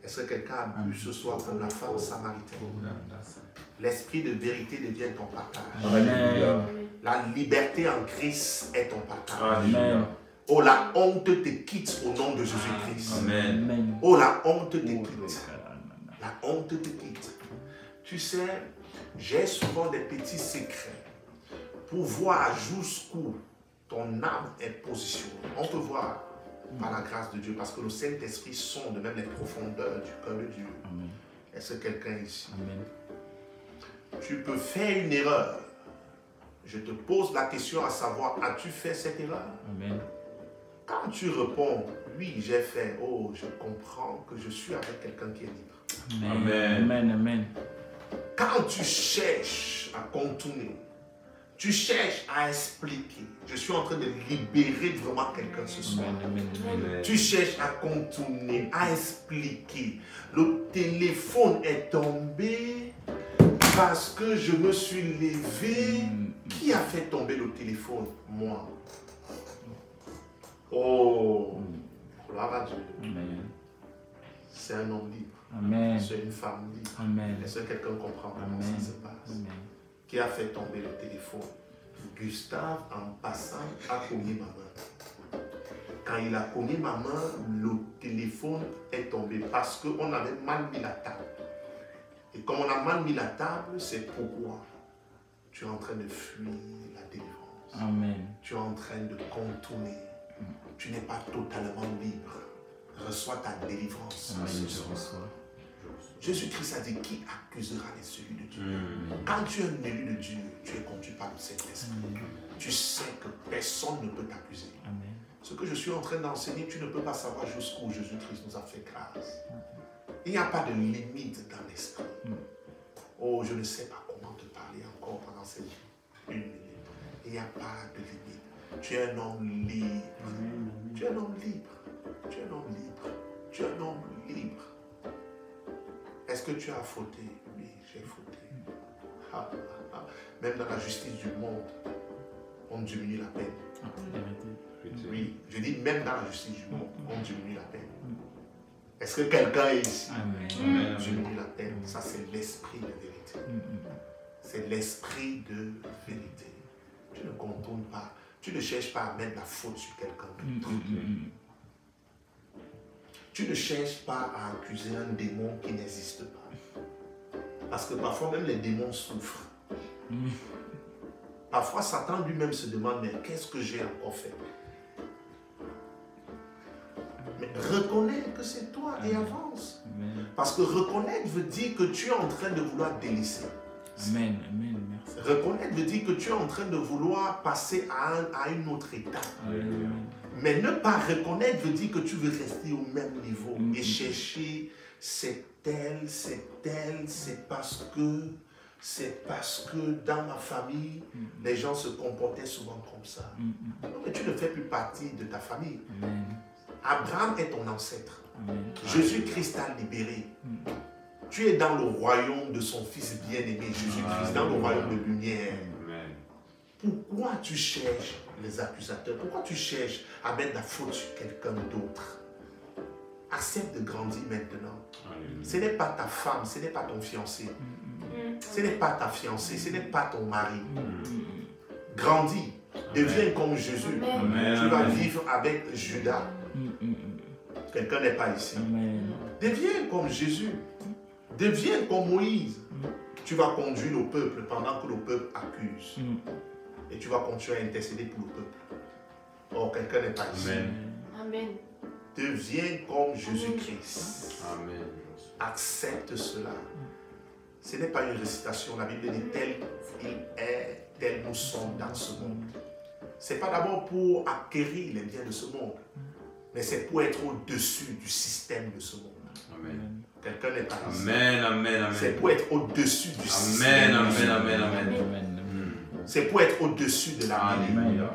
Est-ce que quelqu'un a bu ce soir comme la femme samaritaine? L'esprit de vérité devient ton partage. Amen. La liberté en Christ est ton partage. Amen. Oh, la honte te quitte au nom de Jésus-Christ. Amen. Oh, la honte te quitte. La honte te quitte. Tu sais, j'ai souvent des petits secrets pour voir jusqu'où ton âme est positionnée. On peut voir par la grâce de Dieu, parce que le Saint-Esprit sonde même les profondeurs du cœur de Dieu. Est-ce que quelqu'un ici? Amen. Tu peux faire une erreur. Je te pose la question à savoir, as-tu fait cette erreur? Amen. Quand tu réponds, oui, j'ai fait, oh, je comprends que je suis avec quelqu'un qui est libre. Amen. Amen. Amen. Quand tu cherches à contourner, tu cherches à expliquer, je suis en train de libérer vraiment quelqu'un ce soir. Amen. Amen. Tu cherches à contourner, à expliquer. Le téléphone est tombé parce que je me suis levé. Qui a fait tomber le téléphone? Moi. Oh, gloire à Dieu. Amen. C'est un homme libre. Amen. C'est une femme libre. Amen. Est-ce que quelqu'un comprend comment Amen. ça se passe? Amen. Qui a fait tomber le téléphone? Gustave, en passant, a cogné ma main. Quand il a cogné ma main, le téléphone est tombé parce qu'on avait mal mis la table. Et comme on a mal mis la table, c'est pourquoi tu es en train de fuir la délivrance. Amen. Tu es en train de contourner. Tu n'es pas totalement libre. Reçois ta délivrance. Amen. ce Je soir. reçois. Jésus-Christ a dit, qui accusera les élus de Dieu? Quand tu es un élu de Dieu, tu es conduit par le Saint-Esprit. Tu sais que personne ne peut t'accuser. Amen. Ce que je suis en train d'enseigner, tu ne peux pas savoir jusqu'où Jésus-Christ nous a fait grâce. Il n'y a pas de limite dans l'esprit. Oh, je ne sais pas comment te parler encore pendant cette une minute. Il n'y a pas de limite. Tu es un homme libre. Tu es un homme libre. Tu es un homme libre. Tu es un homme libre. Est-ce que tu as fauté? Oui, j'ai fauté. Ah, ah, ah. Même dans la justice du monde, on diminue la peine. Oui, je dis même dans la justice du monde, on diminue la peine. Est-ce que quelqu'un est ici? Amen. On diminue la peine. Ça, c'est l'esprit de vérité. C'est l'esprit de vérité. Tu ne contournes pas. Tu ne cherches pas à mettre la faute sur quelqu'un d'autre. Tu ne cherches pas à accuser un démon qui n'existe pas. Parce que parfois même les démons souffrent. Parfois Satan lui-même se demande, mais qu'est-ce que j'ai encore fait? Mais reconnais que c'est toi et avance. Amen. Parce que reconnaître veut dire que tu es en train de vouloir délaisser. Amen. Amen. Merci. Reconnaître veut dire que tu es en train de vouloir passer à une autre étape. Alléluia. Mais ne pas reconnaître veut dire que tu veux rester au même niveau et chercher c'est elle, c'est parce que dans ma famille, les gens se comportaient souvent comme ça. Non, mais tu ne fais plus partie de ta famille. Amen. Abraham est ton ancêtre. Amen. Jésus-Christ t'a libéré. Tu es dans le royaume de son Fils bien-aimé, Jésus-Christ, dans le royaume de lumière. Pourquoi tu cherches les accusateurs? Pourquoi tu cherches à mettre la faute sur quelqu'un d'autre? Accepte de grandir maintenant. Ce n'est pas ta femme, ce n'est pas ton fiancé. Ce n'est pas ta fiancée, ce n'est pas ton mari. Grandis, deviens comme Jésus. Amen. Tu vas vivre avec Judas. Quelqu'un n'est pas ici. Amen. Deviens comme Jésus. Deviens comme Moïse. Tu vas conduire le peuple pendant que le peuple accuse. Et tu vas continuer à intercéder pour le peuple. Oh, quelqu'un n'est pas ici. Amen. Deviens comme Jésus-Christ. Amen. Accepte cela. Ce n'est pas une récitation. La Bible dit tel il est, tel nous sommes dans ce monde. Ce n'est pas d'abord pour acquérir les biens de ce monde, mais c'est pour être au-dessus du système de ce monde. Amen. Quelqu'un n'est pas ici. Amen. Amen. C'est Amen. pour être au-dessus du système. Amen. de ce Amen. monde. Amen. Amen. Amen. C'est pour être au-dessus de la vie. Alléluia.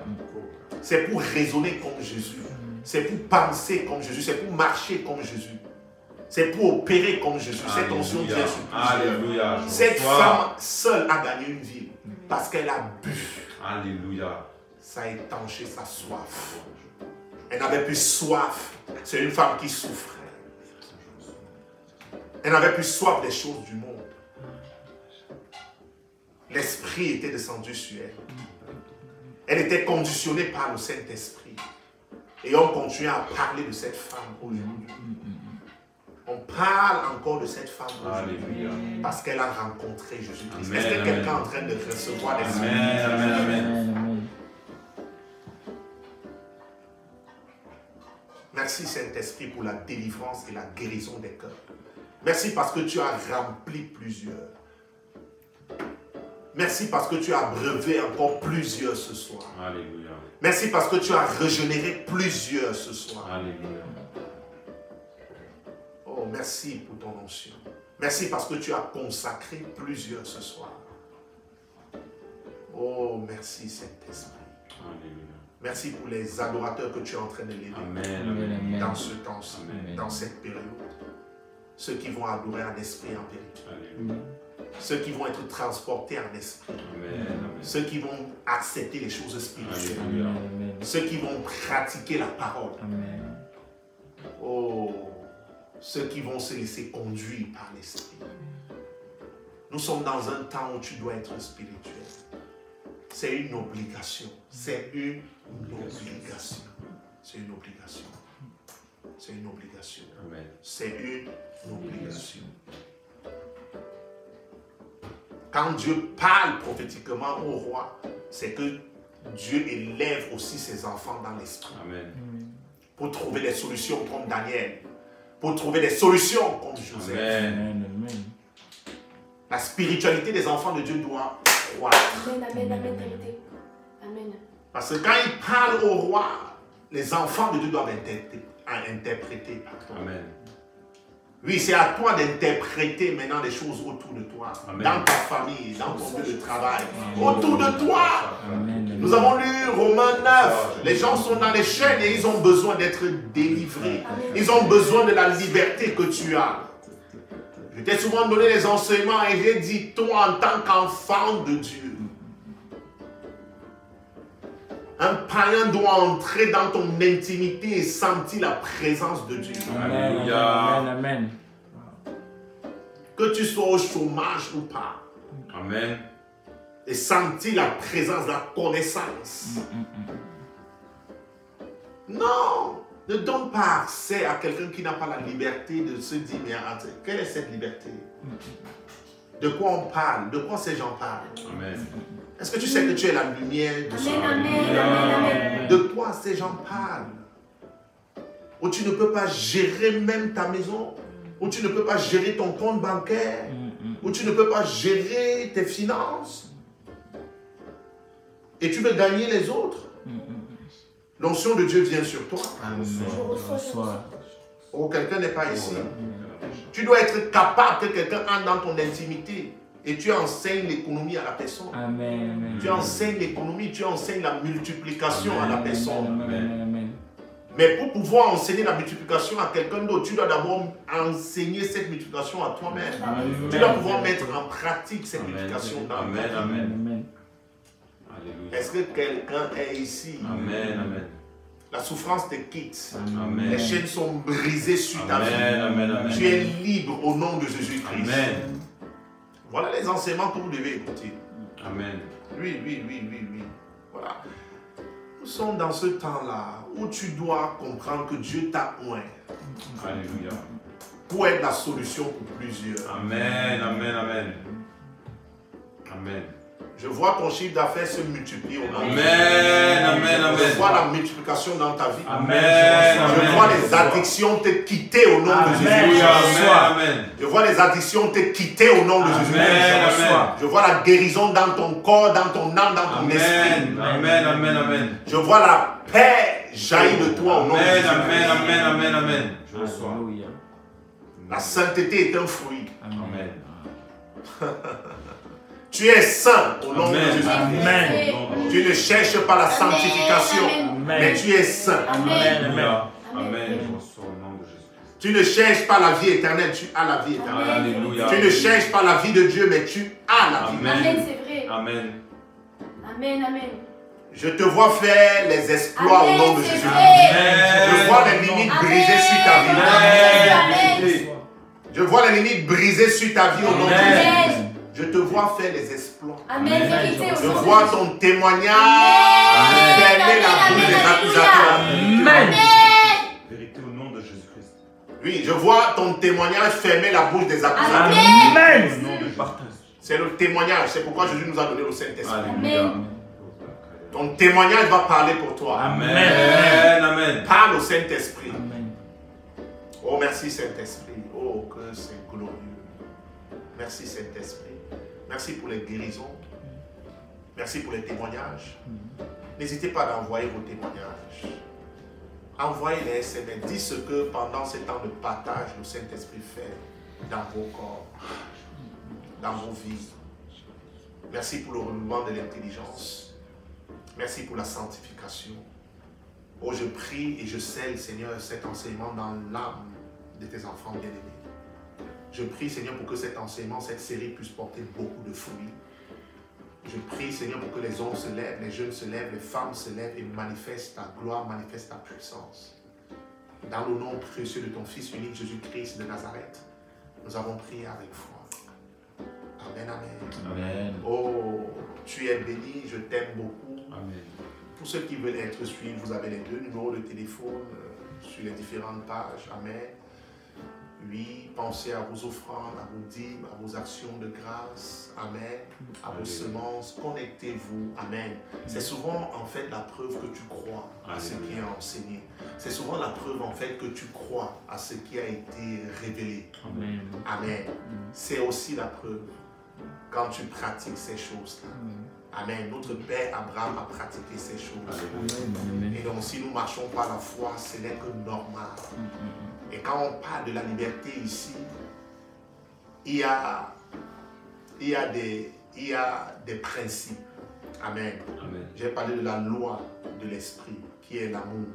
C'est pour raisonner comme Jésus. C'est pour penser comme Jésus. C'est pour marcher comme Jésus. C'est pour opérer comme Jésus. Cette onction vient sur plusieurs. Alléluia. Cette femme seule a gagné une ville parce qu'elle a bu. Alléluia. Ça a étanché sa soif. Elle n'avait plus soif. C'est une femme qui souffrait. Elle n'avait plus soif des choses du monde. L'Esprit était descendu sur elle. Elle était conditionnée par le Saint-Esprit. Et on continue à parler de cette femme aujourd'hui. On parle encore de cette femme aujourd'hui. Alléluia. Parce qu'elle a rencontré Jésus-Christ. Amen, Est-ce que amen. quelqu'un est en train de recevoir l'Esprit? Amen. Amen. Amen. Amen. Merci Saint-Esprit pour la délivrance et la guérison des cœurs. Merci parce que tu as rempli plusieurs. Merci parce que tu as brevé encore plusieurs ce soir. Alléluia. Merci parce que tu as régénéré plusieurs ce soir. Alléluia. Oh, merci pour ton onction. Merci parce que tu as consacré plusieurs ce soir. Oh, merci Saint-Esprit. Alléluia. Merci pour les adorateurs que tu es en train de lever Amen. Amen. dans ce temps-ci, Amen. dans cette période. Ceux qui vont adorer en esprit et en vérité. Alléluia. Ceux qui vont être transportés en esprit. Amen. Amen. Ceux qui vont accepter les choses spirituelles. Alléluia. Amen. Ceux qui vont pratiquer la parole. Amen. Oh, ceux qui vont se laisser conduire par l'esprit. Nous sommes dans un temps où tu dois être spirituel. C'est une obligation. C'est une obligation. C'est une obligation. C'est une obligation. Amen. C'est une obligation. Quand Dieu parle prophétiquement au roi, c'est que Dieu élève aussi ses enfants dans l'esprit. Amen. Pour trouver des solutions comme Daniel. Pour trouver des solutions comme Joseph. Amen. Amen. Amen. La spiritualité des enfants de Dieu doit croître. Amen, amen, amen, vérité. Amen. Parce que quand il parle au roi, les enfants de Dieu doivent interpréter. Amen. Oui, c'est à toi d'interpréter maintenant les choses autour de toi. Amen. Dans ta famille, dans ton lieu de travail. Autour de toi. Amen. Nous avons lu Romains 9. Les gens sont dans les chaînes et ils ont besoin d'être délivrés. Ils ont besoin de la liberté que tu as. Je t'ai souvent donné les enseignements et j'ai dit, toi en tant qu'enfant de Dieu, un païen doit entrer dans ton intimité et sentir la présence de Dieu. Amen. Alléluia. Amen. Amen. Que tu sois au chômage ou pas. Amen. Et sentir la présence, la connaissance. Non, ne donne pas accès à quelqu'un qui n'a pas la liberté de se dire, mais attends, quelle est cette liberté? De quoi on parle? De quoi ces gens parlent? Amen. Est-ce que tu sais que tu es la lumière de ce Amen, monde? amen, amen, amen. De quoi ces gens parlent? Où tu ne peux pas gérer même ta maison, où tu ne peux pas gérer ton compte bancaire, où tu ne peux pas gérer tes finances. Et tu veux gagner les autres. L'onction de Dieu vient sur toi. Je reçois. Oh, quelqu'un n'est pas ici. Tu dois être capable que quelqu'un entre dans ton intimité et tu enseignes l'économie à la personne. Amen. Amen. Tu enseignes l'économie, tu enseignes la multiplication à la personne. Amen. Amen. Mais pour pouvoir enseigner la multiplication à quelqu'un d'autre, tu dois d'abord enseigner cette multiplication à toi-même. Amen. Tu dois pouvoir mettre en pratique cette Amen. multiplication dans Amen. ta vie. Amen. Amen. Alléluia. Est-ce que quelqu'un est ici? Amen. Amen. La souffrance te quitte. Amen. Les chaînes sont brisées sur ta vie. Amen. Amen. Amen. Tu es libre au nom de Jésus-Christ. Amen. Voilà les enseignements que vous devez écouter. Amen. Oui. Voilà. Nous sommes dans ce temps-là où tu dois comprendre que Dieu t'a oint Alléluia. pour être la solution pour plusieurs. Amen. Amen. Amen. Amen. Je vois ton chiffre d'affaires se multiplier au nom de Amen. Jésus. Amen. Je vois Amen. la multiplication dans ta vie. Amen. Je vois les addictions te quitter au nom de Jésus. Amen. Amen. Je vois les addictions te quitter au nom de Jésus. Amen. Je vois la guérison dans ton corps, dans ton âme, dans ton esprit. Amen. Amen. Amen. Amen. Je vois la paix jaillir de toi au nom de Amen. Jésus. Amen. Amen. Amen. Amen. Je reçois. Alléluia. La sainteté est un fruit. Amen. Tu es saint au nom de Amen. Jésus. Amen. Tu ne cherches pas la sanctification, Amen. mais tu es saint. Amen. Amen. Amen. Je reçois au nom de Jésus. Tu ne cherches pas la vie éternelle, tu as la vie éternelle. Alléluia. Tu ne cherches pas la vie de Dieu, mais tu as la vie. Amen. Amen, c'est vrai. Amen. Amen, amen. Je te vois faire les exploits au nom de Amen, c'est Jésus. vrai. Je vois les limites brisées sur ta vie. Amen. Je vois les limites brisées sur ta vie au nom de Jésus. Amen. Je te vois faire les exploits. Amen, vérité. Je au nom de vois Jésus. ton témoignage Amen. fermer la bouche des Amen. accusateurs. Amen. Vérité au nom de Jésus-Christ. Oui, je vois ton témoignage fermer la bouche des accusateurs. Amen. Au nom de Jésus. C'est le témoignage. C'est pourquoi Jésus nous a donné le Saint-Esprit. Alléluia. Ton témoignage va parler pour toi. Amen. Amen. Parle au Saint-Esprit. Amen. Oh, merci Saint-Esprit. Oh, que c'est glorieux. Merci Saint-Esprit. Merci pour les guérisons. Merci pour les témoignages. N'hésitez pas à envoyer vos témoignages. Envoyez les SMS. Dites ce que pendant ces temps de partage, le Saint-Esprit fait dans vos corps, dans vos vies. Merci pour le renouvellement de l'intelligence. Merci pour la sanctification. Oh, je prie et je scelle, Seigneur, cet enseignement dans l'âme de tes enfants bien-aimés. Je prie, Seigneur, pour que cet enseignement, cette série puisse porter beaucoup de fruits. Je prie, Seigneur, pour que les hommes se lèvent, les jeunes se lèvent, les femmes se lèvent et manifestent ta gloire, manifestent ta puissance. Dans le nom précieux de ton Fils unique, Jésus-Christ de Nazareth, nous avons prié avec foi. Amen. Amen, amen. Amen. Oh, tu es béni, je t'aime beaucoup. Amen. Pour ceux qui veulent être suivis, vous avez les 2 numéros de téléphone sur les différentes pages. Amen. Oui, pensez à vos offrandes, à vos dîmes, à vos actions de grâce. Amen. À vos semences. Connectez-vous. Amen. C'est souvent en fait la preuve que tu crois à ce qui est enseigné. C'est souvent la preuve en fait que tu crois à ce qui a été révélé. Amen. Amen. C'est aussi la preuve quand tu pratiques ces choses-là. Amen. Notre Père Abraham a pratiqué ces choses. Amen. Et donc si nous marchons par la foi, ce n'est que normal. Et quand on parle de la liberté ici, il y a des principes. Amen. Amen. J'ai parlé de la loi de l'esprit, qui est l'amour.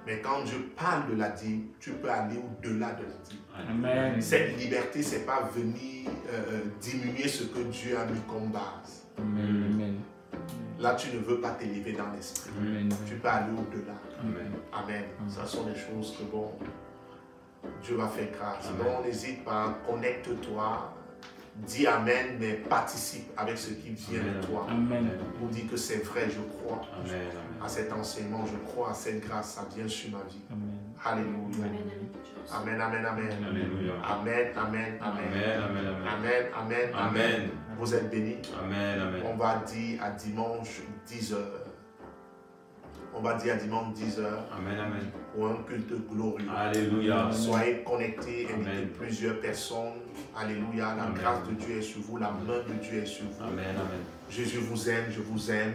Mais quand je parle de la dîme, tu peux aller au-delà de la dîme. Amen. Cette liberté, ce n'est pas venir diminuer ce que Dieu a mis comme base. Amen. Là, tu ne veux pas t'élever dans l'esprit. Amen. Tu peux aller au-delà. Amen. Amen. Ça sont des choses que, bon, Dieu va faire grâce. Amen. Donc, n'hésite pas, connecte-toi, dis Amen, mais participe avec ce qui vient de toi. Amen. Pour dire que c'est vrai, je crois Amen. à cet enseignement, je crois à cette grâce, ça vient sur ma vie. Amen. Alléluia. Amen, amen, amen. Alléluia. Amen, amen, amen. Amen. Amen. Amen, amen, Amen. Vous êtes bénis. Amen. Amen. On va dire à dimanche 10h. On va dire à dimanche 10h Amen. Amen. pour un culte glorieux. Alléluia. Soyez connectés, invitez Amen. plusieurs personnes. Alléluia. La Amen. grâce de Dieu est sur vous, la main de Dieu est sur vous. Amen. Amen. Jésus vous aime, je vous aime.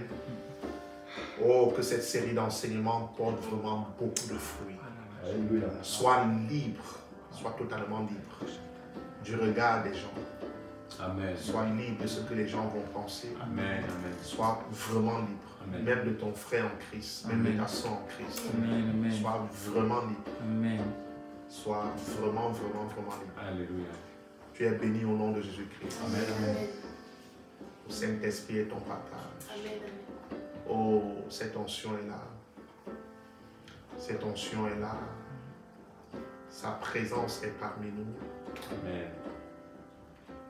Oh, que cette série d'enseignements porte vraiment beaucoup de fruits. Sois libre, sois totalement libre du regard des gens. Amen. Sois libre de ce que les gens vont penser. Amen. Amen. Sois vraiment libre. Amen. Même de ton frère en Christ, même Amen. de ta soeur en Christ. Amen. Sois vraiment libre. Amen. Sois vraiment libre. Alléluia. Tu es béni au nom de Jésus-Christ. Amen. Amen. Le Saint-Esprit est ton partage. Amen. Oh, cette onction est là. Cette onction est là. Sa présence est parmi nous. Amen.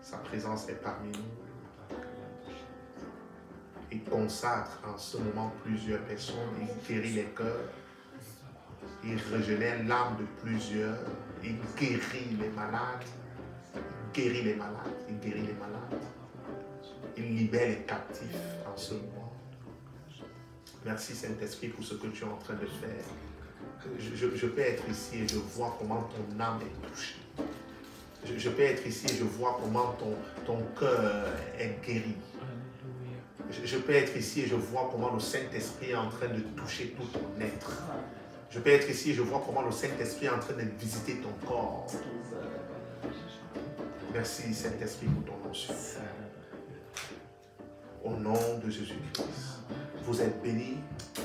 Sa présence est parmi nous. Il consacre en ce moment plusieurs personnes. Il guérit les cœurs. Il régénère l'âme de plusieurs. Il guérit les malades. Il guérit les malades. Il guérit les malades. Il libère les captifs en ce moment. Merci Saint-Esprit pour ce que tu es en train de faire. Je peux être ici et je vois comment ton âme est touchée. Je peux être ici et je vois comment ton cœur est guéri. Je peux être ici et je vois comment le Saint-Esprit est en train de toucher tout ton être. Je peux être ici et je vois comment le Saint-Esprit est en train de visiter ton corps. Merci Saint-Esprit pour ton onction. Au nom de Jésus-Christ. Vous êtes bénis.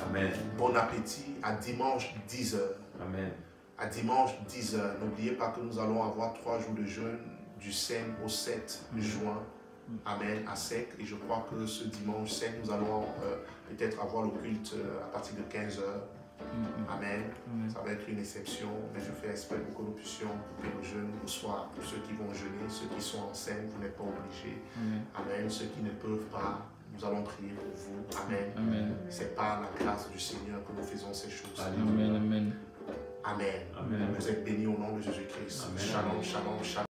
Amen. Bon appétit. À dimanche 10h. Amen. À dimanche 10h. N'oubliez pas que nous allons avoir 3 jours de jeûne du 5 au 7 juin. Amen. À sec. Et je crois que ce dimanche 5, nous allons peut-être avoir le culte à partir de 15h. Amen. Ça va être une exception, mais je fais esprit pour que nous puissions couper le jeûne le soir. Pour ceux qui vont jeûner, ceux qui sont enceintes, vous n'êtes pas obligés. Amen. Ceux qui ne peuvent pas, nous allons prier pour vous. Amen. Amen. C'est par la grâce du Seigneur que nous faisons ces choses. Amen. Amen. Amen. Amen. Vous êtes bénis au nom de Jésus-Christ. Amen. Shalom, shalom, shalom.